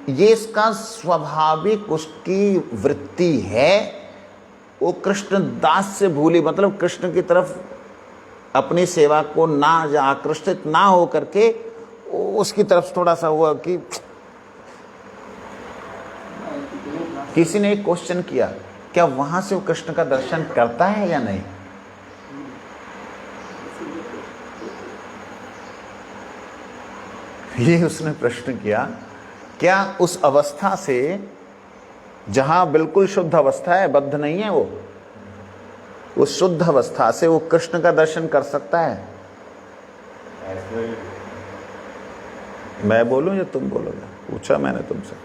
ये इसका स्वाभाविक उसकी वृत्ति है। वो कृष्ण दास से भूली मतलब कृष्ण की तरफ अपनी सेवा को ना आकृष्टित ना हो करके उसकी तरफ थोड़ा सा हुआ कि किसी ने एक क्वेश्चन किया, क्या वहां से वो कृष्ण का दर्शन करता है या नहीं? ये उसने प्रश्न किया, क्या उस अवस्था से जहां बिल्कुल शुद्ध अवस्था है, बद्ध नहीं है वो, उस शुद्ध अवस्था से वो कृष्ण का दर्शन कर सकता है? मैं बोलूं या तुम बोलोगे? पूछा मैंने तुमसे,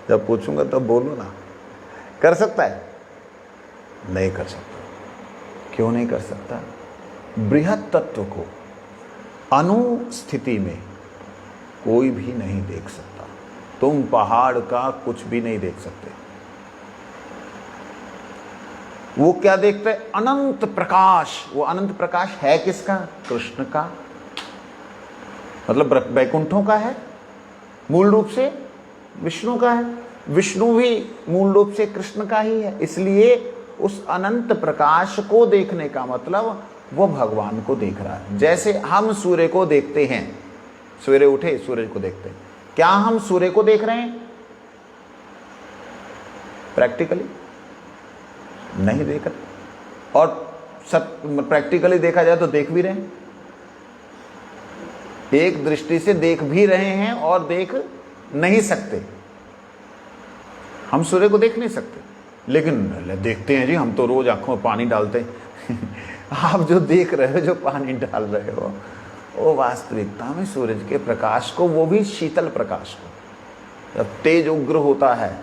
जब पूछूंगा तब बोलो ना। कर सकता है? नहीं कर सकता। क्यों नहीं कर सकता? बृहत तत्व को अनुस्थिति में कोई भी नहीं देख सकता। तुम पहाड़ का कुछ भी नहीं देख सकते। वो क्या देखते हैं? अनंत प्रकाश। वो अनंत प्रकाश है किसका? कृष्ण का, मतलब वैकुंठों का है, मूल रूप से विष्णु का है, विष्णु भी मूल रूप से कृष्ण का ही है। इसलिए उस अनंत प्रकाश को देखने का मतलब वो भगवान को देख रहा है। जैसे हम सूर्य को देखते हैं, सवेरे उठे सूर्य को देखते हैं, क्या हम सूर्य को देख रहे हैं? प्रैक्टिकली नहीं देख रहे, और प्रैक्टिकली देखा जाए तो देख भी रहे हैं, एक दृष्टि से देख भी रहे हैं और देख नहीं सकते। हम सूर्य को देख नहीं सकते, लेकिन देखते हैं जी, हम तो रोज आंखों में पानी डालते हैं। आप जो देख रहे हो, जो पानी डाल रहे हो, वो वास्तविकता में सूरज के प्रकाश को, वो भी शीतल प्रकाश को, जब तेज उग्र होता है,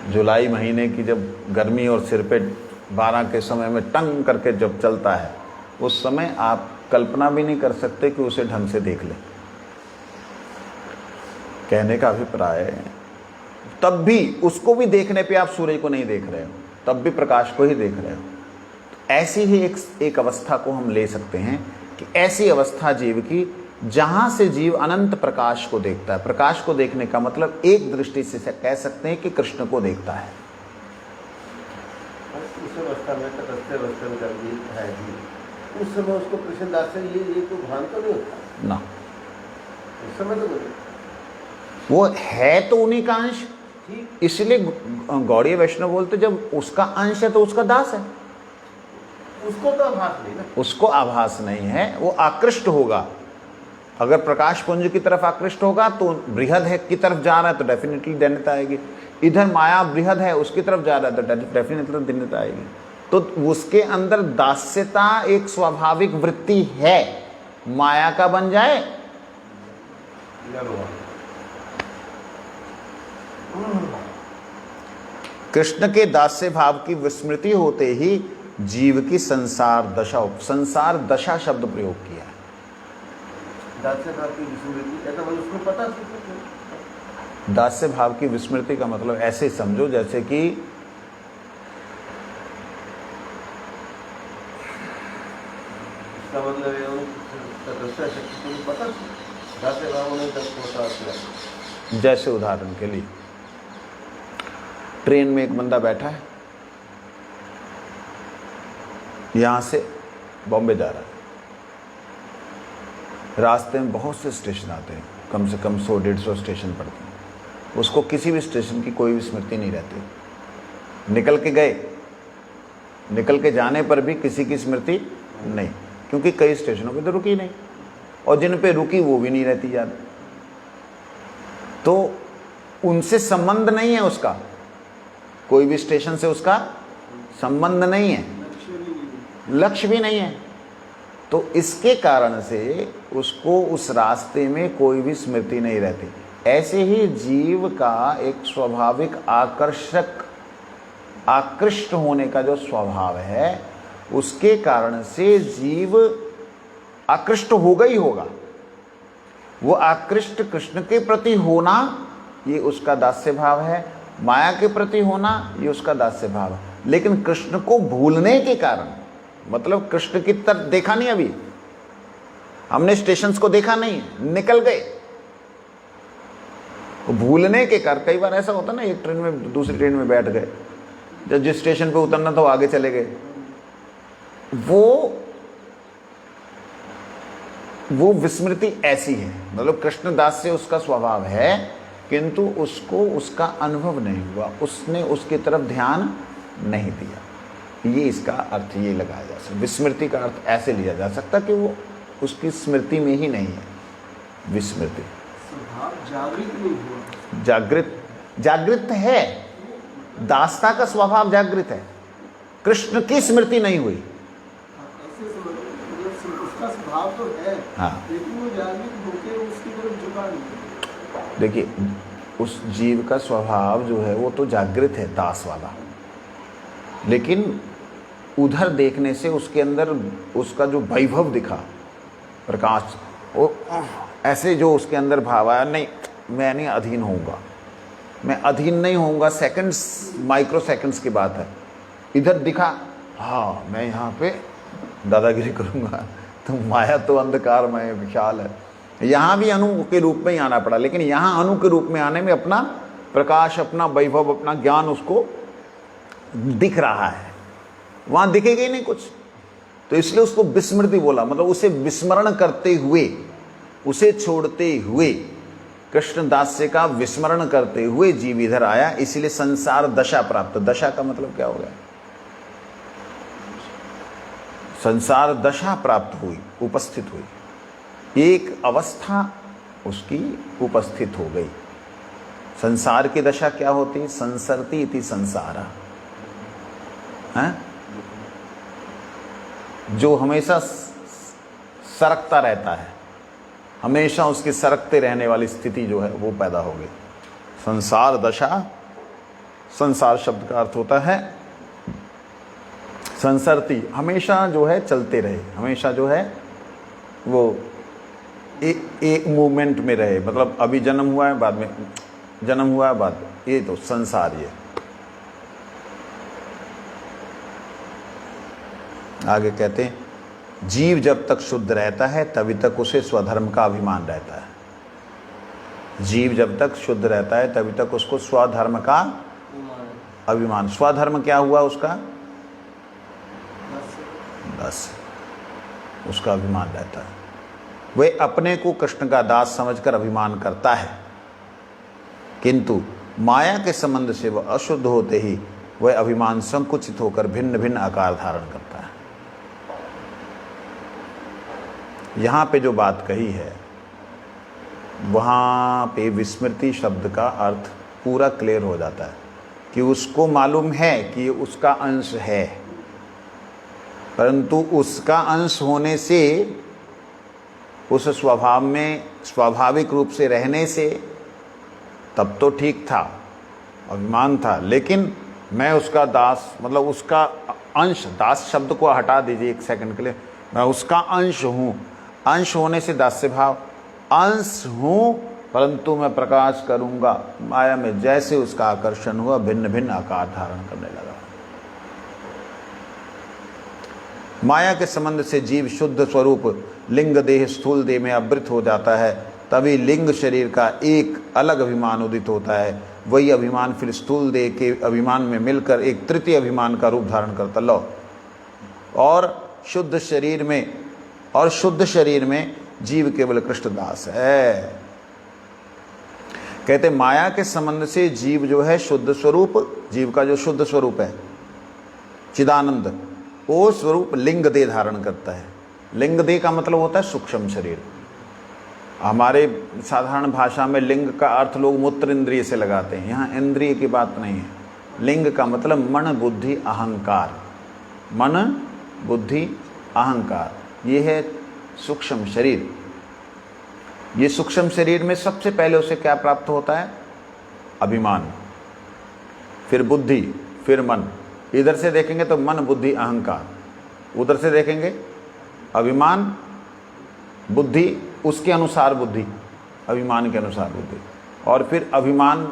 जुलाई महीने की जब गर्मी और सिर पे 12 के समय में टंग करके जब चलता है, उस समय आप कल्पना भी नहीं कर सकते कि उसे ढंग से देख लें। कहने का अभिप्राय है, तब भी उसको भी देखने पे आप सूर्य को नहीं देख रहे हो, तब भी प्रकाश को ही देख रहे हो। तो ऐसी ही एक अवस्था को हम ले सकते हैं कि ऐसी अवस्था जीव की जहां से जीव अनंत प्रकाश को देखता है। प्रकाश को देखने का मतलब एक दृष्टि से कह सकते हैं कि कृष्ण को देखता है। उस अवस्था में तटस्थ अवस्था में जब जीव है जी, उस समय उसको कृष्ण दास से ये तो भान तो नहीं होता ना, उस समय तो बोले वो है तो उन्हीं का अंश, ठीक, इसलिए गौड़ीय वैष्णव बोलते जब उसका अंश है तो उसका दास है। उसको तो आभास नहीं ना, उसको आभास नहीं है, वो आकृष्ट होगा। अगर प्रकाश पुंज की तरफ आकृष्ट होगा तो बृहद है की तरफ जा रहा है तो डेफिनेटली दैन्यता आएगी। इधर माया बृहद है उसकी तरफ जा रहा है तो डेफिनेटली दैन्यता आएगी। तो उसके अंदर दास्यता एक स्वाभाविक वृत्ति है, माया का बन जाए कृष्ण के दास्य भाव की विस्मृति होते ही जीव की संसार दशा शब्द प्रयोग किया है। दास्य भाव की विस्मृति ऐसा मतलब उसको पता चलता दास्य भाव की विस्मृति का मतलब ऐसे समझो जैसे कि इसका मतलब ये तटस्थ शक्ति को पता दास्य भाव होने तक पहुंचा दिया। जैसे उदाहरण के लिए ट्रेन में एक बंदा बैठा है, यहां से बॉम्बे जा रहा है, रास्ते में बहुत से स्टेशन आते हैं, कम से कम 100-150 स्टेशन पड़ते हैं। उसको किसी भी स्टेशन की कोई भी स्मृति नहीं रहती। निकल के गए, निकल के जाने पर भी किसी की स्मृति नहीं, क्योंकि कई स्टेशनों पे तो रुकी नहीं, और जिन पे रुकी वो भी नहीं रहती याद। तो उनसे संबंध नहीं है उसका, कोई भी स्टेशन से उसका संबंध नहीं है, लक्ष्य भी नहीं है। तो इसके कारण से उसको उस रास्ते में कोई भी स्मृति नहीं रहती। ऐसे ही जीव का एक स्वाभाविक आकृष्ट होने का जो स्वभाव है, उसके कारण से जीव आकृष्ट होगा ही होगा। वो आकृष्ट कृष्ण के प्रति होना ये उसका दास्य भाव है, माया के प्रति होना ये उसका दास्य भाव है। लेकिन कृष्ण को भूलने के कारण, मतलब कृष्ण की तरफ देखा नहीं, अभी हमने स्टेशंस को देखा नहीं, निकल गए, भूलने के कारण। कई बार ऐसा होता ना, एक ट्रेन में दूसरी ट्रेन में बैठ गए, जब जिस स्टेशन पे उतरना था वो आगे चले गए। वो विस्मृति ऐसी है, मतलब कृष्णदास से उसका स्वभाव है, किंतु उसको उसका अनुभव नहीं हुआ, उसने उसकी तरफ ध्यान नहीं दिया। ये इसका अर्थ ये लगाया जा सकता। विस्मृति का अर्थ ऐसे लिया जा सकता कि वो उसकी स्मृति में ही नहीं है। विस्मृति जागृत नहीं हुआ, जागृत है, दासता का स्वभाव जागृत है, कृष्ण की स्मृति नहीं हुई। ऐसे मतलब उसका स्वभाव तो है, हाँ, लेकिन वो जागृत होके उसकी तरफ झुका नहीं। देखिए उस जीव का स्वभाव जो है वो तो जागृत है, दास वाला, लेकिन उधर देखने से उसके अंदर उसका जो वैभव दिखा, प्रकाश, वो ऐसे जो उसके अंदर भाव आया, नहीं मैं नहीं अधीन होऊंगा, मैं अधीन नहीं होऊंगा, सेकंड्स माइक्रो सेकंड्स की बात है। इधर दिखा, हाँ मैं यहाँ पे दादागिरी करूँगा, तो माया तो अंधकारमय विशाल है। यहाँ भी अनु के रूप में ही आना पड़ा, लेकिन यहाँ अनु के रूप में आने में अपना प्रकाश, अपना वैभव, अपना ज्ञान उसको दिख रहा है, वहाँ दिखेगा ही नहीं कुछ। तो इसलिए उसको विस्मृति बोला, मतलब उसे विस्मरण करते हुए, उसे छोड़ते हुए, कृष्ण दास्य का विस्मरण करते हुए जीव इधर आया, इसीलिए संसार दशा प्राप्त। दशा का मतलब क्या हो गया? संसार दशा प्राप्त हुई, उपस्थित हुई, एक अवस्था उसकी उपस्थित हो गई। संसार की दशा क्या होती? संसरती इति संसारा, है जो हमेशा सरकता रहता है, हमेशा उसके सरकते रहने वाली स्थिति जो है वो पैदा हो गई। संसार दशा, संसार शब्द का अर्थ होता है संसरती, हमेशा जो है चलते रहे, हमेशा जो है वो एक मूवमेंट में रहे, मतलब अभी जन्म हुआ है, बाद में जन्म हुआ है, बाद में, ये तो संसार। ये आगे कहते हैं जीव जब तक शुद्ध रहता है तभी तक उसे स्वधर्म का अभिमान रहता है। जीव जब तक शुद्ध रहता है तभी तक उसको स्वधर्म का अभिमान। स्वधर्म क्या हुआ उसका? दास, उसका अभिमान रहता है। वह अपने को कृष्ण का दास समझकर अभिमान करता है, किंतु माया के संबंध से वह अशुद्ध होते ही वह अभिमान संकुचित होकर भिन्न भिन्न आकार धारण करता है। यहाँ पे जो बात कही है वहाँ पे विस्मृति शब्द का अर्थ पूरा क्लियर हो जाता है कि उसको मालूम है कि उसका अंश है, परंतु उसका अंश होने से, उस स्वभाव में स्वाभाविक रूप से रहने से तब तो ठीक था, अभिमान था, लेकिन मैं उसका दास, मतलब उसका अंश, दास शब्द को हटा दीजिए एक सेकंड के लिए, मैं उसका अंश हूँ। अंश होने से दास्य भाव, अंश हूँ परंतु मैं प्रकाश करूँगा। माया में जैसे उसका आकर्षण हुआ भिन्न भिन्न आकार धारण करने लगा। माया के संबंध से जीव शुद्ध स्वरूप लिंग देह स्थूल देह में आवृत हो जाता है, तभी लिंग शरीर का एक अलग अभिमान उदित होता है। वही अभिमान फिर स्थूल देह के अभिमान में मिलकर एक तृतीय अभिमान का रूप धारण करता। लो, और शुद्ध शरीर में जीव केवल कृष्ण दास है। कहते माया के संबंध से जीव जो है शुद्ध स्वरूप, जीव का जो शुद्ध स्वरूप है चिदानंद, वो स्वरूप लिंग देह धारण करता है। लिंग देह का मतलब होता है सूक्ष्म शरीर। हमारे साधारण भाषा में लिंग का अर्थ लोग मूत्र इंद्रिय से लगाते हैं, यहाँ इंद्रिय की बात नहीं है। लिंग का मतलब मन बुद्धि अहंकार, मन बुद्धि अहंकार, ये है सूक्ष्म शरीर। ये सूक्ष्म शरीर में सबसे पहले उसे क्या प्राप्त होता है? अभिमान, फिर बुद्धि, फिर मन। इधर से देखेंगे तो मन बुद्धि अहंकार, उधर से देखेंगे अभिमान बुद्धि, उसके अनुसार बुद्धि, अभिमान के अनुसार बुद्धि, और फिर अभिमान,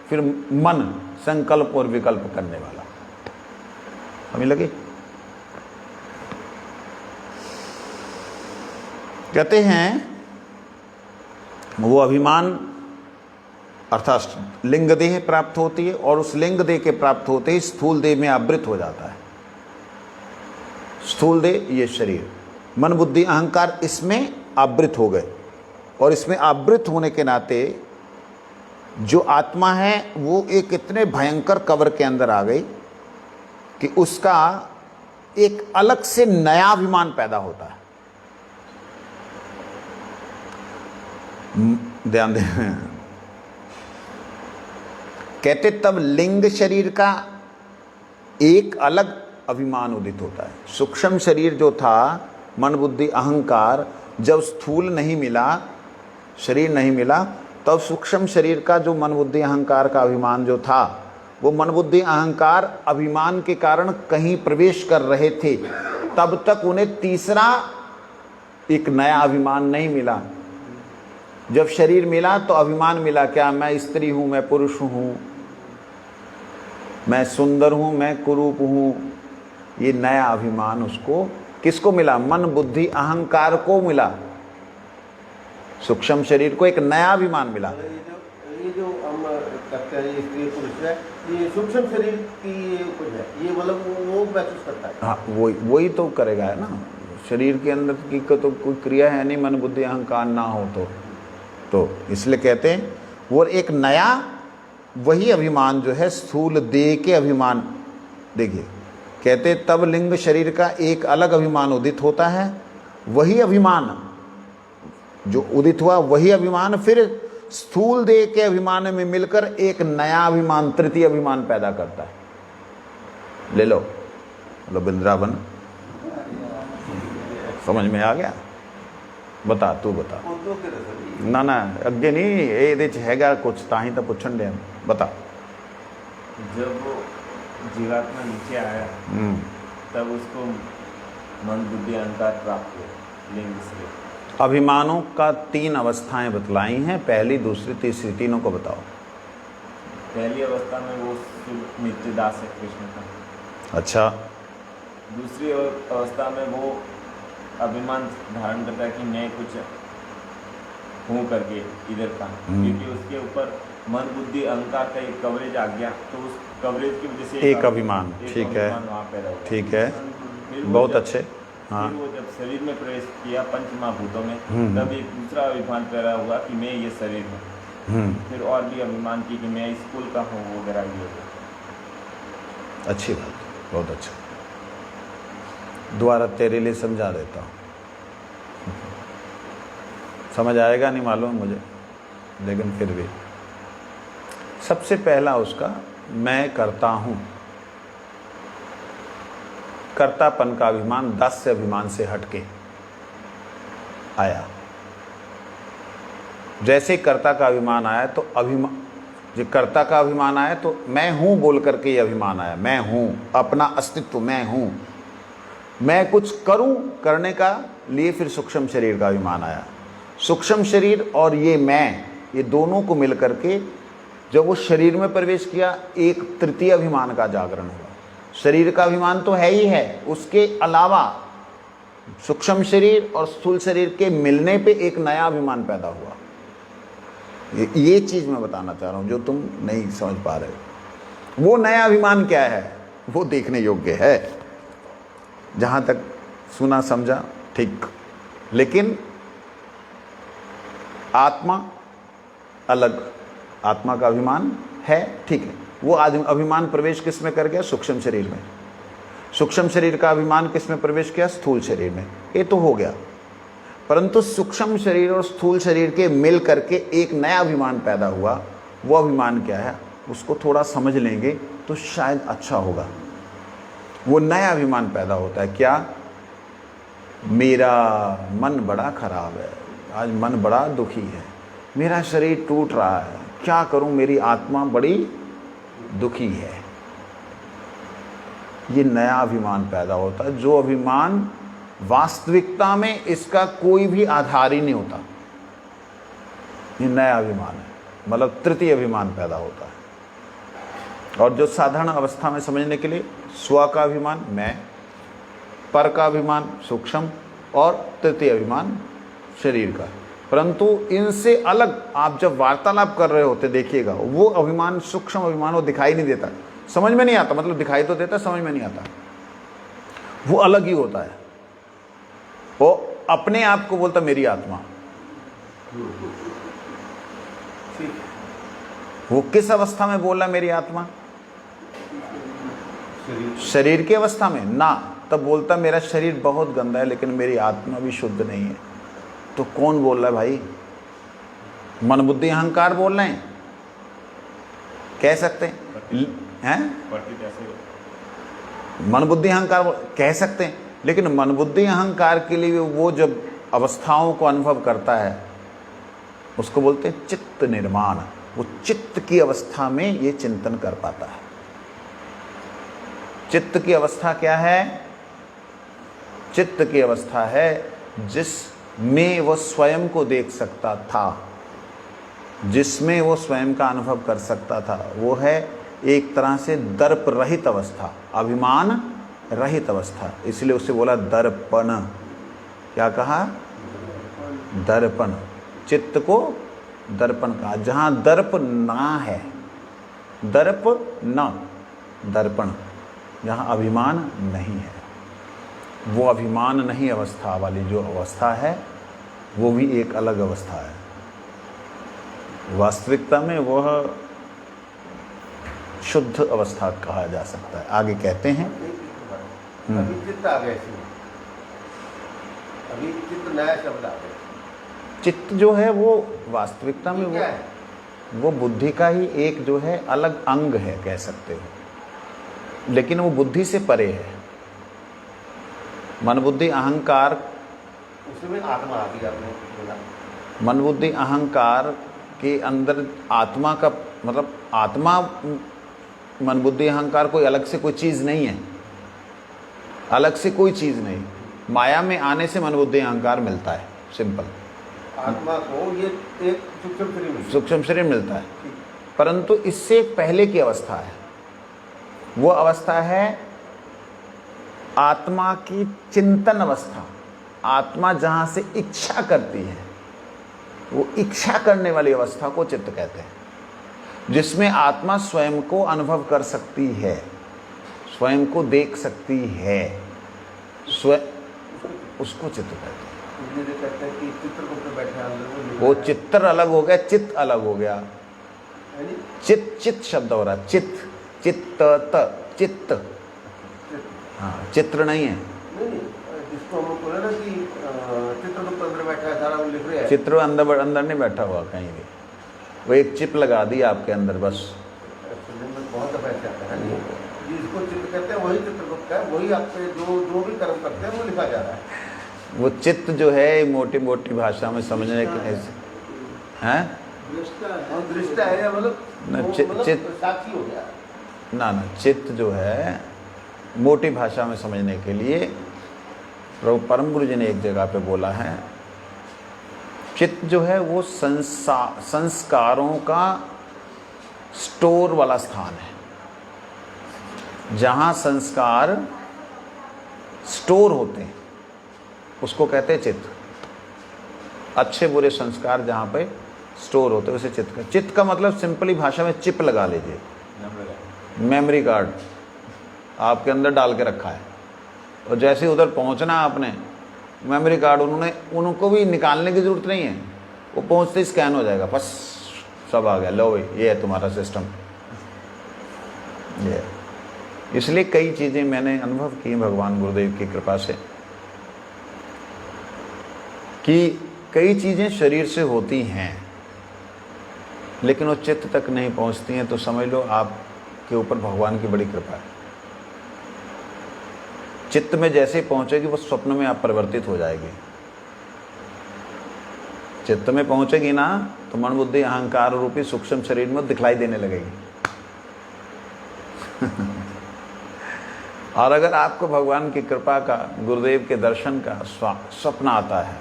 फिर मन संकल्प और विकल्प करने वाला। हमें लगे कहते हैं वो अभिमान अर्थात लिंग देह प्राप्त होती है, और उस लिंग देह के प्राप्त होते ही स्थूल देह में आवृत हो जाता है। स्थूल देह ये शरीर, मन बुद्धि अहंकार इसमें आवृत हो गए, और इसमें आवृत होने के नाते जो आत्मा है वो एक इतने भयंकर कवर के अंदर आ गई कि उसका एक अलग से नया अभिमान पैदा होता है। ध्यान दें, कहते तब लिंग शरीर का एक अलग अभिमान उदित होता है। सूक्ष्म शरीर जो था मन बुद्धि अहंकार, जब स्थूल नहीं मिला, शरीर नहीं मिला, तब सूक्ष्म शरीर का जो मन बुद्धि अहंकार का अभिमान जो था, वो मन बुद्धि अहंकार अभिमान के कारण कहीं प्रवेश कर रहे थे। तब तक उन्हें तीसरा एक नया अभिमान नहीं मिला। जब शरीर मिला तो अभिमान मिला, क्या मैं स्त्री हूं, मैं पुरुष हूं, मैं सुंदर हूं, मैं कुरूप हूं। ये नया अभिमान उसको किसको मिला? मन बुद्धि अहंकार को मिला। सूक्ष्म शरीर को एक नया अभिमान मिला। ये जो हम करते हैं ये स्त्री पुरुष है, ये सूक्ष्म शरीर की कुछ है, ये मतलब वो महसूस करता है। हाँ, वही तो करेगा है ना। शरीर के अंदर की तो कोई क्रिया है नहीं, मन बुद्धि अहंकार ना हो तो इसलिए कहते हैं वो एक नया वही अभिमान जो है स्थूल देह के अभिमान। देखिए कहते तब लिंग शरीर का एक अलग अभिमान उदित होता है। वही अभिमान जो उदित हुआ, वही अभिमान फिर स्थूल देह के अभिमान में मिलकर एक नया अभिमान, तृतीय अभिमान पैदा करता है। ले लो, मतलब वृंदावन समझ में आ गया? बता, तू बता। ना ना अगे नहीं, ये हैगा कुछ ताही तो पूछन दे। बता। जब जीवात्मा नीचे आया तब उसको मन बुद्धि अहंकार प्राप्त हुआ लिंग से। अभिमानों का 3 अवस्थाएं बतलाई हैं, पहली दूसरी तीसरी, तीनों को बताओ। पहली अवस्था में वो नित्य दास है कृष्ण का। अच्छा। दूसरी अवस्था में वो अभिमान धारण करता है कि मैं कुछ हूँ करके इधर का, क्योंकि उसके ऊपर मन बुद्धि अहंकार का एक कवरेज आ गया, तो उस कवरेज की वजह से एक अभिमान, ठीक है, वहाँ पैदा हुआ। ठीक है, फिर वो बहुत जब- अच्छे। हाँ, फिर वो जब शरीर में प्रवेश किया पंच महाभूतों में, तब एक दूसरा अभिमान पैदा हुआ कि मैं ये शरीर हूँ। फिर और भी अभिमान की कि मैं स्कूल का हूँ वगैरह ये हो। अच्छी बात, बहुत अच्छा। दोबारा तेरे लिए समझा देता हूँ, समझ आएगा नहीं मालूम मुझे, लेकिन फिर भी सबसे पहला उसका मैं करता हूँ, कर्तापन का अभिमान दास्य अभिमान से हटके आया। जैसे कर्ता का अभिमान आया तो अभिमान, जो कर्ता का अभिमान आया तो मैं हूँ बोल करके ये अभिमान आया, मैं हूँ, अपना अस्तित्व मैं हूँ, मैं कुछ करूँ, करने का लिए फिर सूक्ष्म शरीर का अभिमान आया। सूक्ष्म शरीर और ये मैं, ये दोनों को मिलकर के जब वो शरीर में प्रवेश किया, एक तृतीय अभिमान का जागरण हुआ। शरीर का अभिमान तो है ही है, उसके अलावा सूक्ष्म शरीर और स्थूल शरीर के मिलने पे एक नया अभिमान पैदा हुआ। ये चीज मैं बताना चाह रहा हूं जो तुम नहीं समझ पा रहे हो। वो नया अभिमान क्या है वो देखने योग्य है, जहां तक सुना समझा ठीक। लेकिन आत्मा अलग, आत्मा का अभिमान है, ठीक है। वो अभिमान प्रवेश किस में कर गया? सूक्ष्म शरीर में। सूक्ष्म शरीर का अभिमान किस में प्रवेश किया? स्थूल शरीर में। ये तो हो गया, परंतु सूक्ष्म शरीर और स्थूल शरीर के मिल करके एक नया अभिमान पैदा हुआ। वो अभिमान क्या है उसको थोड़ा समझ लेंगे तो शायद अच्छा होगा। वो नया अभिमान पैदा होता है क्या? मेरा मन बड़ा खराब है, आज मन बड़ा दुखी है, मेरा शरीर टूट रहा है, क्या करूं, मेरी आत्मा बड़ी दुखी है। ये नया अभिमान पैदा होता है, जो अभिमान वास्तविकता में इसका कोई भी आधार ही नहीं होता। ये नया अभिमान है, मतलब तृतीय अभिमान पैदा होता है। और जो साधारण अवस्था में समझने के लिए स्व का अभिमान मैं, पर का अभिमान सूक्ष्म, और तृतीय अभिमान शरीर का। परंतु इनसे अलग आप जब वार्तालाप कर रहे होते देखिएगा, वो अभिमान सूक्ष्म अभिमान वो दिखाई नहीं देता, समझ में नहीं आता, मतलब दिखाई तो देता समझ में नहीं आता, वो अलग ही होता है। वो अपने आप को बोलता मेरी आत्मा। वो किस अवस्था में बोला मेरी आत्मा? शरीर की अवस्था में ना, तब बोलता मेरा शरीर बहुत गंदा है लेकिन मेरी आत्मा भी शुद्ध नहीं है। तो कौन बोल रहा है भाई? मन बुद्धि अहंकार बोल रहे हैं, कह सकते हैं, मन बुद्धि अहंकार कह सकते हैं, लेकिन मन बुद्धि अहंकार के लिए वो जब अवस्थाओं को अनुभव करता है उसको बोलते हैं चित्त निर्माण। वो चित्त की अवस्था में ये चिंतन कर पाता है। चित्त की अवस्था क्या है? चित्त की अवस्था है जिसमें वो स्वयं को देख सकता था, जिसमें वो स्वयं का अनुभव कर सकता था। वो है एक तरह से दर्प रहित अवस्था, अभिमान रहित अवस्था। इसलिए उसे बोला दर्पण। क्या कहा? दर्पण। चित्त को दर्पण कहा। जहां दर्प ना है, दर्प न, दर्पण, जहां अभिमान नहीं है, वो अभिमान नहीं अवस्था वाली जो अवस्था है वो भी एक अलग अवस्था है। वास्तविकता में वह शुद्ध अवस्था कहा जा सकता है। आगे कहते हैं अभी चित्त आ गया इसमें, अभी चित्त नया शब्द आ गया। चित्त जो है वो वास्तविकता में क्या है? वो बुद्धि का ही एक जो है अलग अंग है कह सकते हो, लेकिन वो बुद्धि से परे है। मन बुद्धि अहंकार, उसमें आत्मा आ गई आपने बोला। मन बुद्धि अहंकार के अंदर आत्मा का मतलब आत्मा, मन बुद्धि अहंकार कोई अलग से कोई चीज़ नहीं है, अलग से कोई चीज़ नहीं। माया में आने से मन बुद्धि अहंकार मिलता है, सिंपल। आत्मा को ये एक सूक्ष्म शरीर में, सूक्ष्म शरीर मिलता है, परंतु इससे पहले की अवस्था है। वो अवस्था है आत्मा की चिंतन अवस्था। आत्मा जहां से इच्छा करती है, वो इच्छा करने वाली अवस्था को चित्त कहते हैं, जिसमें आत्मा स्वयं को अनुभव कर सकती है, स्वयं को देख सकती है, स्वयं, उसको चित्त कहते हैं। इसलिए कहते हैं कि चित्रगुप्त बैठा अंदर वो चित्र अलग हो गया, चित्त अलग हो गया। है नी? चित्त शब्द हो रहा है, चित्त, चित्त, चित्त, हाँ, चित्र नहीं है। नहीं, जिसको हम बोले ना कि चित्रगुप्त अंदर बैठा है, सारा वो लिख रहे हैं। चित्र अंदर नहीं बैठा हुआ कहीं भी, वो एक चिप लगा दी आपके अंदर बस। बहुत दफा ऐसे आता है जिसको चित्र कहते हैं वही चित्रगुप्त है, वही आपके जो भी कर्म करते हैं वो लिखा जा रहा है। वो चित्त जो है मोटी मोटी भाषा में समझने के लिए हैं दृष्टा है या मतलब साक्षी हो गया ना, चित्त जो है मोटी भाषा में समझने के लिए प्रभु परम गुरु जी ने एक जगह पे बोला है, चित्त जो है वो संस्कारों का स्टोर वाला स्थान है। जहां संस्कार स्टोर होते हैं उसको कहते हैं चित्त। अच्छे बुरे संस्कार जहां पे स्टोर होते हैं उसे चित्त का। चित्त का मतलब सिंपली भाषा में चिप लगा लीजिए, मेमोरी कार्ड आपके अंदर डाल के रखा है, और जैसे उधर पहुंचना आपने, मेमोरी कार्ड उनको भी निकालने की जरूरत नहीं है, वो पहुंचते ही स्कैन हो जाएगा, बस सब आ गया, लो भाई ये है तुम्हारा सिस्टम। ये इसलिए कई चीज़ें मैंने अनुभव की भगवान गुरुदेव की कृपा से, कि कई चीज़ें शरीर से होती हैं लेकिन वो चित्त तक नहीं पहुंचती हैं, तो समझ लो आपके ऊपर भगवान की बड़ी कृपा है। चित्त में जैसे ही पहुंचेगी वो स्वप्न में आप परिवर्तित हो जाएगी। चित्त में पहुंचेगी ना तो मन बुद्धि अहंकार रूपी सूक्ष्म शरीर में दिखलाई देने लगेगी। और अगर आपको भगवान की कृपा का, गुरुदेव के दर्शन का स्वप्न आता है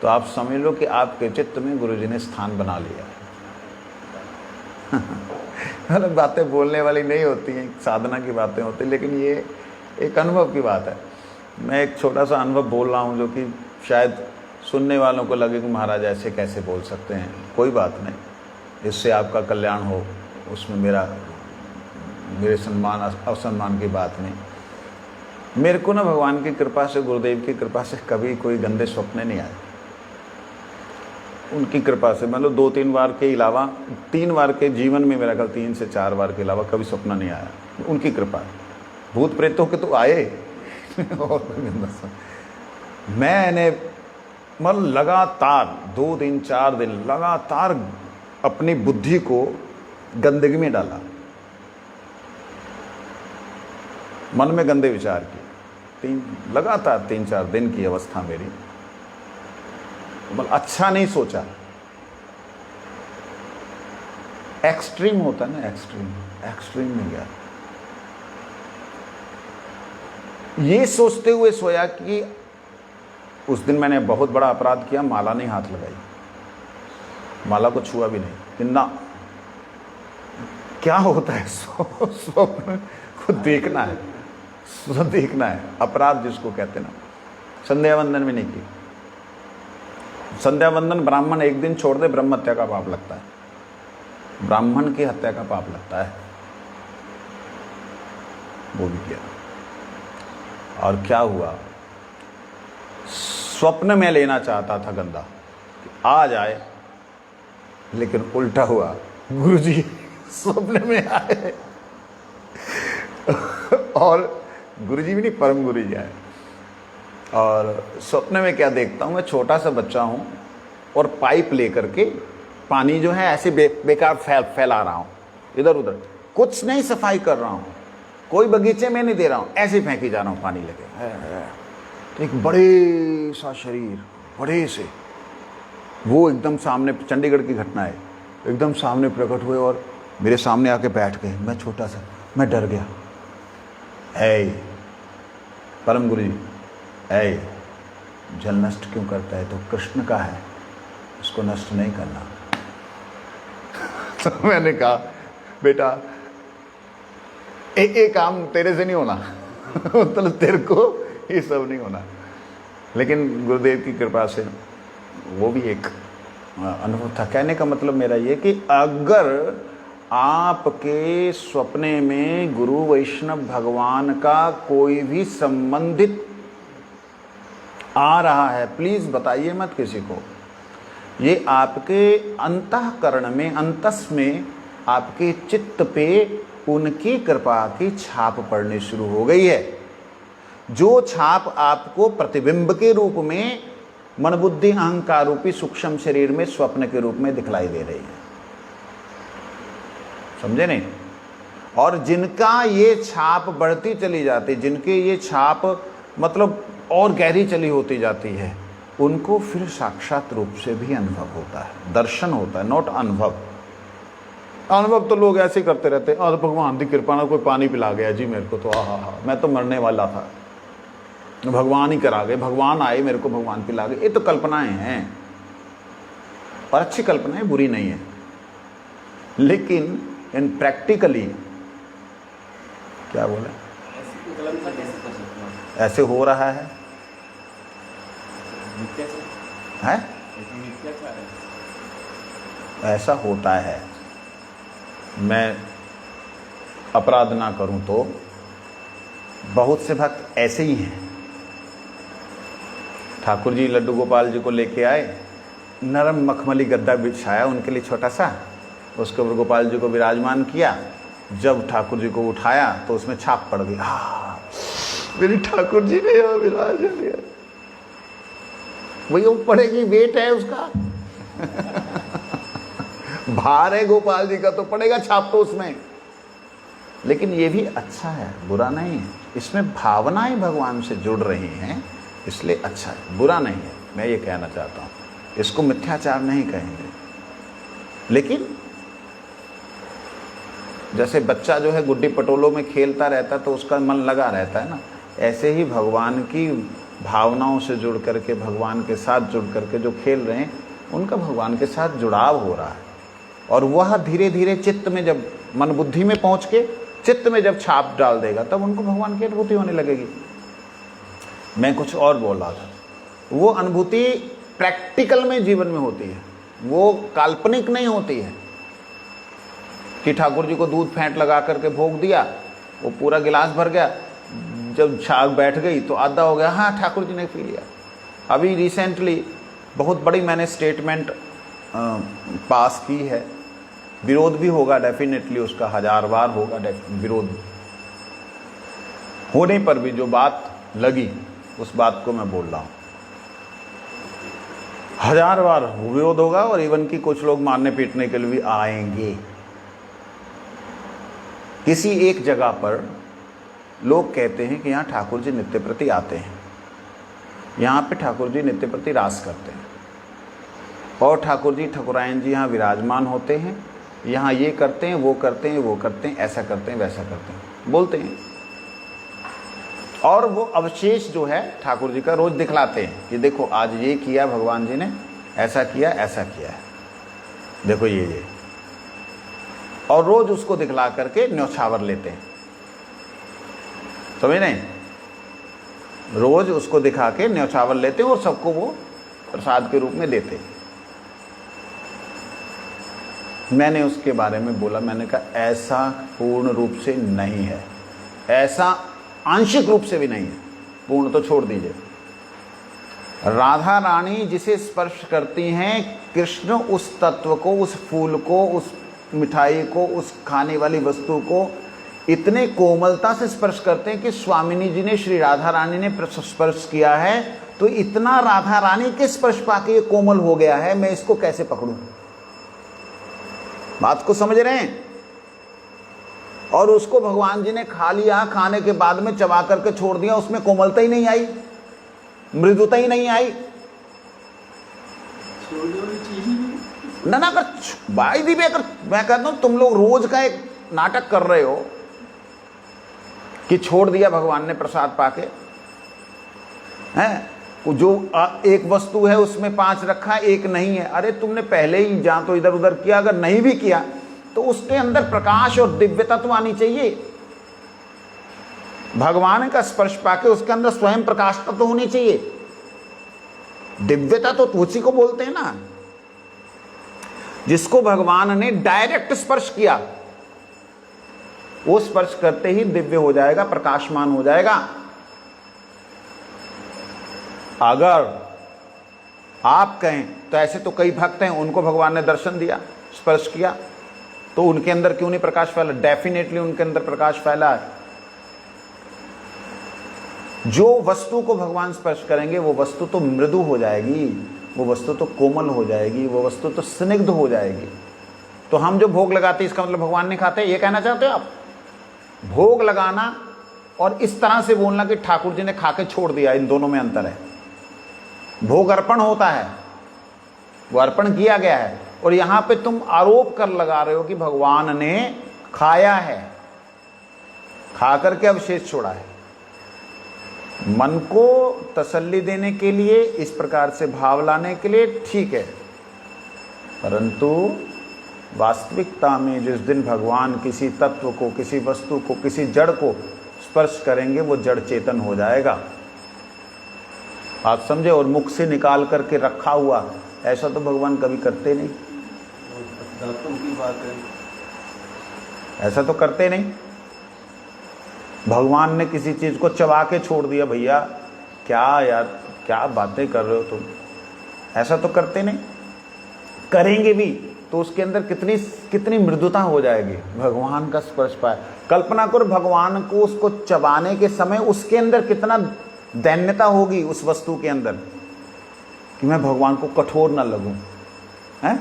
तो आप समझ लो कि आपके चित्त में गुरुजी ने स्थान बना लिया। मतलब बातें बोलने वाली नहीं होती हैं, साधना की बातें होती, लेकिन ये एक अनुभव की बात है। मैं एक छोटा सा अनुभव बोल रहा हूँ जो कि शायद सुनने वालों को लगे कि महाराज ऐसे कैसे बोल सकते हैं। कोई बात नहीं, इससे आपका कल्याण हो, उसमें मेरे सम्मान असम्मान की बात नहीं। मेरे को ना भगवान की कृपा से, गुरुदेव की कृपा से कभी कोई गंदे स्वप्न नहीं आए। उनकी कृपा से मतलब 2-3 बार के अलावा, 3 बार के जीवन में मेरा ख्याल 3 से 4 बार के अलावा कभी सपना नहीं आया। उनकी कृपा है। भूत प्रेतों के तो आए और मैंने मतलब लगातार 2 दिन 4 दिन लगातार अपनी बुद्धि को गंदगी में डाला, मन में गंदे विचार किए। लगातार 3-4 दिन की अवस्था मेरी, मतलब अच्छा नहीं सोचा। एक्सट्रीम होता है ना, एक्सट्रीम में गया। ये सोचते हुए सोया कि उस दिन मैंने बहुत बड़ा अपराध किया, माला नहीं हाथ लगाई, माला को छुआ भी नहीं। किन्ना क्या होता है, स्वप्न को देखना है, देखना है। अपराध जिसको कहते ना, संध्या वंदन भी नहीं की। संध्या वंदन ब्राह्मण एक दिन छोड़ दे, ब्रह्म हत्या का पाप लगता है, ब्राह्मण की हत्या का पाप लगता है। वो भी किया। और क्या हुआ, स्वप्न में लेना चाहता था गंदा कि आ जाए, लेकिन उल्टा हुआ। गुरुजी स्वप्न में आए और गुरुजी भी नहीं, परम गुरुजी आए। और स्वप्न में क्या देखता हूँ, मैं छोटा सा बच्चा हूँ और पाइप लेकर के पानी जो है ऐसे बेकार फैला रहा हूँ इधर उधर, कुछ नहीं सफाई कर रहा हूँ, कोई बगीचे में नहीं दे रहा हूँ, ऐसे फेंकी जा रहा हूँ पानी लेके। तो एक बड़े सा शरीर, बड़े से, वो एकदम सामने, चंडीगढ़ की घटना है, एकदम सामने प्रकट हुए और मेरे सामने आके बैठ गए। मैं छोटा सा, मैं डर गया। है परम गुरु जी, है जल नष्ट क्यों करता है, तो कृष्ण का है, उसको नष्ट नहीं करना। तो मैंने कहा बेटा एक काम तेरे से नहीं होना, मतलब तेरे को ये सब नहीं होना। लेकिन गुरुदेव की कृपा से वो भी एक अनुभव था। कहने का मतलब मेरा ये कि अगर आपके सपने में गुरु वैष्णव भगवान का कोई भी संबंधित आ रहा है, प्लीज बताइए मत किसी को। ये आपके अंतःकरण में, अंतस में, आपके चित्त पे उनकी कृपा की छाप पड़नी शुरू हो गई है, जो छाप आपको प्रतिबिंब के रूप में मन बुद्धि अहंकार रूपी सूक्ष्म शरीर में स्वप्न के रूप में दिखलाई दे रही है। समझे नहीं? और जिनका ये छाप बढ़ती चली जाती, जिनके ये छाप मतलब और गहरी चली होती जाती है, उनको फिर साक्षात रूप से भी अनुभव होता है, दर्शन होता है, नॉट अनुभव। अनुभव तो लोग ऐसे करते रहते हैं, और भगवान की कृपा ना कोई पानी पिला गया जी मेरे को, तो आहा मैं तो मरने वाला था, भगवान ही करा गए, भगवान आए मेरे को भगवान पिला गए। ये तो कल्पनाएं हैं, और अच्छी कल्पनाएं, बुरी नहीं है, लेकिन इन प्रैक्टिकली क्या बोले, ऐसे हो रहा है ऐसा होता है। मैं अपराध ना करूं तो बहुत से भक्त ऐसे ही हैं। ठाकुर जी लड्डू गोपाल जी को लेके आए, नरम मखमली गद्दा बिछाया उनके लिए छोटा सा, उसके ऊपर गोपाल जी को विराजमान किया। जब ठाकुर जी को उठाया तो उसमें छाप पड़ गई, हाँ मेरी ठाकुर जी ने यहाँ विराज लिया। वही वो पड़ेगी, वेट है उसका भार है गोपाल जी का, तो पड़ेगा छाप तो उसमें। लेकिन ये भी अच्छा है, बुरा नहीं है, इसमें भावनाएं भगवान से जुड़ रही हैं, इसलिए अच्छा है, बुरा नहीं है। मैं ये कहना चाहता हूँ, इसको मिथ्याचार नहीं कहेंगे। लेकिन जैसे बच्चा जो है गुड्डी पटोलों में खेलता रहता है तो उसका मन लगा रहता है ना, ऐसे ही भगवान की भावनाओं से जुड़ करके, भगवान के साथ जुड़ करके जो खेल रहे हैं, उनका भगवान के साथ जुड़ाव हो रहा है। और वह धीरे धीरे चित्त में, जब मन बुद्धि में पहुंच के चित्त में जब छाप डाल देगा, तब उनको भगवान की अनुभूति होने लगेगी। मैं कुछ और बोल रहा था, वो अनुभूति प्रैक्टिकल में जीवन में होती है, वो काल्पनिक नहीं होती है कि ठाकुर जी को दूध फेंट लगा करके भोग दिया, वो पूरा गिलास भर गया, जब छाग बैठ गई तो आधा हो गया, हाँ ठाकुर जी ने पी लिया। अभी रिसेंटली बहुत बड़ी मैंने स्टेटमेंट पास की है, विरोध भी होगा डेफिनेटली, उसका 1000 बार होगा विरोध, होने पर भी जो बात लगी उस बात को मैं बोल रहा हूँ। 1000 बार विरोध होगा, और इवन की कुछ लोग मारने पीटने के लिए भी आएंगे। किसी एक जगह पर लोग कहते हैं कि यहाँ ठाकुर जी नित्य प्रति आते हैं, यहाँ पे ठाकुर जी नित्य प्रति रास करते हैं, और ठाकुर जी ठकुरायन जी यहाँ विराजमान होते हैं, यहाँ ये करते हैं, वो करते हैं, वो करते हैं, ऐसा करते हैं, वैसा करते हैं, बोलते हैं। और वो अवशेष जो है ठाकुर जी का रोज दिखलाते हैं कि देखो आज ये किया भगवान जी ने, ऐसा किया, ऐसा किया है, देखो ये, और रोज उसको दिखला करके न्यौछावर लेते हैं। समझ नहीं? रोज उसको दिखा के न्यौछावर लेते हैं और सबको वो प्रसाद के रूप में देते हैं। मैंने उसके बारे में बोला, मैंने कहा ऐसा पूर्ण रूप से नहीं है, ऐसा आंशिक रूप से भी नहीं है, पूर्ण तो छोड़ दीजिए। राधा रानी जिसे स्पर्श करती हैं, कृष्ण उस तत्व को, उस फूल को, उस मिठाई को, उस खाने वाली वस्तु को इतने कोमलता से स्पर्श करते हैं कि स्वामिनी जी ने, श्री राधा रानी ने स्पर्श किया है, तो इतना राधा रानी के स्पर्श पाके ये कोमल हो गया है, मैं इसको कैसे पकड़ूं? बात को समझ रहे हैं? और उसको भगवान जी ने खा लिया, खाने के बाद में चबा करके छोड़ दिया, उसमें कोमलता ही नहीं आई, मृदुता ही नहीं आई। ना ना, अगर भाई दी, अगर मैं कहता हूं तुम लोग रोज का एक नाटक कर रहे हो कि छोड़ दिया भगवान ने प्रसाद पाके, हैं, जो एक वस्तु है उसमें 5 रखा, एक नहीं है। अरे तुमने पहले ही जहां तो इधर उधर किया, अगर नहीं भी किया तो उसके अंदर प्रकाश और दिव्यता तो आनी चाहिए। भगवान का स्पर्श पाके उसके अंदर स्वयं प्रकाशता तो होनी चाहिए। दिव्यता तो उसी को बोलते हैं ना, जिसको भगवान ने डायरेक्ट स्पर्श किया, वो स्पर्श करते ही दिव्य हो जाएगा, प्रकाशमान हो जाएगा। अगर आप कहें तो ऐसे तो कई भक्त हैं, उनको भगवान ने दर्शन दिया, स्पर्श किया, तो उनके अंदर क्यों नहीं प्रकाश फैला? डेफिनेटली उनके अंदर प्रकाश फैला है। जो वस्तु को भगवान स्पर्श करेंगे वो वस्तु तो मृदु हो जाएगी, वो वस्तु तो कोमल हो जाएगी, वो वस्तु तो स्निग्ध हो जाएगी। तो हम जो भोग लगाते हैं इसका मतलब भगवान नहीं खाते, ये कहना चाहते हो आप? भोग लगाना और इस तरह से बोलना कि ठाकुर जी ने खा के छोड़ दिया, इन दोनों में अंतर है। भोग अर्पण होता है, वो अर्पण किया गया है, और यहां पे तुम आरोप कर लगा रहे हो कि भगवान ने खाया है, खा करके अवशेष छोड़ा है। मन को तसल्ली देने के लिए, इस प्रकार से भाव लाने के लिए ठीक है, परंतु वास्तविकता में जिस दिन भगवान किसी तत्व को, किसी वस्तु को, किसी जड़ को स्पर्श करेंगे, वो जड़ चेतन हो जाएगा। आप समझे? और मुख से निकाल करके रखा हुआ, ऐसा तो भगवान कभी करते नहीं। दातुन की बात है, ऐसा तो करते नहीं। भगवान ने किसी चीज को चबा के छोड़ दिया, भैया क्या यार, क्या बातें कर रहे हो तुम, ऐसा तो करते नहीं। करेंगे भी तो उसके अंदर कितनी कितनी मृदुता हो जाएगी, भगवान का स्पर्श पाए। कल्पना करो भगवान को उसको चबाने के समय उसके अंदर कितना दैन्यता होगी उस वस्तु के अंदर, कि मैं भगवान को कठोर ना लगूं, हैं?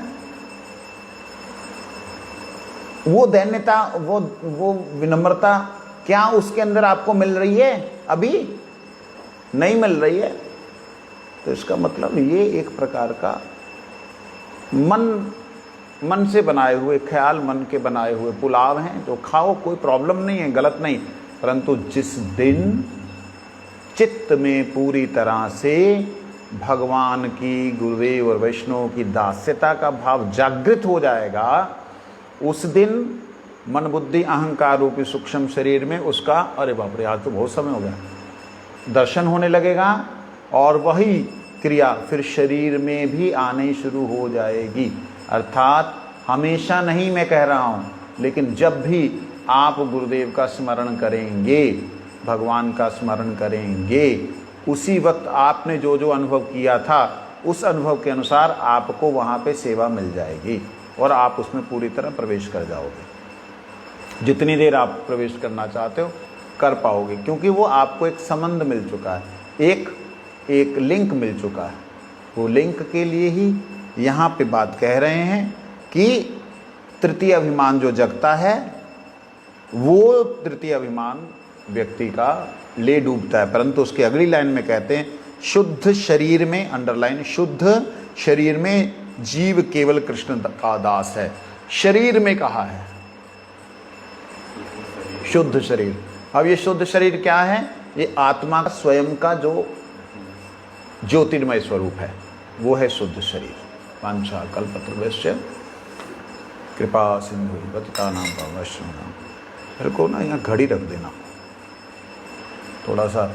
वो दैन्यता, वो विनम्रता क्या उसके अंदर आपको मिल रही है? अभी नहीं मिल रही है। तो इसका मतलब ये एक प्रकार का मन से बनाए हुए, ख्याल मन के बनाए हुए पुलाव हैं, जो खाओ, कोई प्रॉब्लम नहीं है, गलत नहीं। परंतु जिस दिन चित्त में पूरी तरह से भगवान की, गुरुदेव और वैष्णव की दास्यता का भाव जागृत हो जाएगा, उस दिन मन बुद्धि अहंकार रूपी सूक्ष्म शरीर में उसका, अरे बाप रे, आज तो बहुत समय हो गया, दर्शन होने लगेगा, और वही क्रिया फिर शरीर में भी आने शुरू हो जाएगी। अर्थात हमेशा नहीं, मैं कह रहा हूँ, लेकिन जब भी आप गुरुदेव का स्मरण करेंगे, भगवान का स्मरण करेंगे, उसी वक्त आपने जो जो अनुभव किया था, उस अनुभव के अनुसार आपको वहाँ पे सेवा मिल जाएगी, और आप उसमें पूरी तरह प्रवेश कर जाओगे। जितनी देर आप प्रवेश करना चाहते हो कर पाओगे, क्योंकि वो आपको एक संबंध मिल चुका है, एक लिंक मिल चुका है। वो लिंक के लिए ही यहाँ पे बात कह रहे हैं कि तृतीय अभिमान जो जगता है, वो तृतीय अभिमान व्यक्ति का ले डूबता है। परंतु उसकी अगली लाइन में कहते हैं, शुद्ध शरीर में, अंडरलाइन, शुद्ध शरीर में जीव केवल कृष्ण का दास है। शरीर में कहा है, शुद्ध शरीर। अब ये शुद्ध शरीर क्या है? ये आत्मा स्वयं का जो ज्योतिर्मय स्वरूप है, वो है शुद्ध शरीर। वांछा कल्पतरुभ्यश्च कृपा सिंधु पतितानां पावनश्च। मेरे को ना यहाँ घड़ी रख देना, थोड़ा सा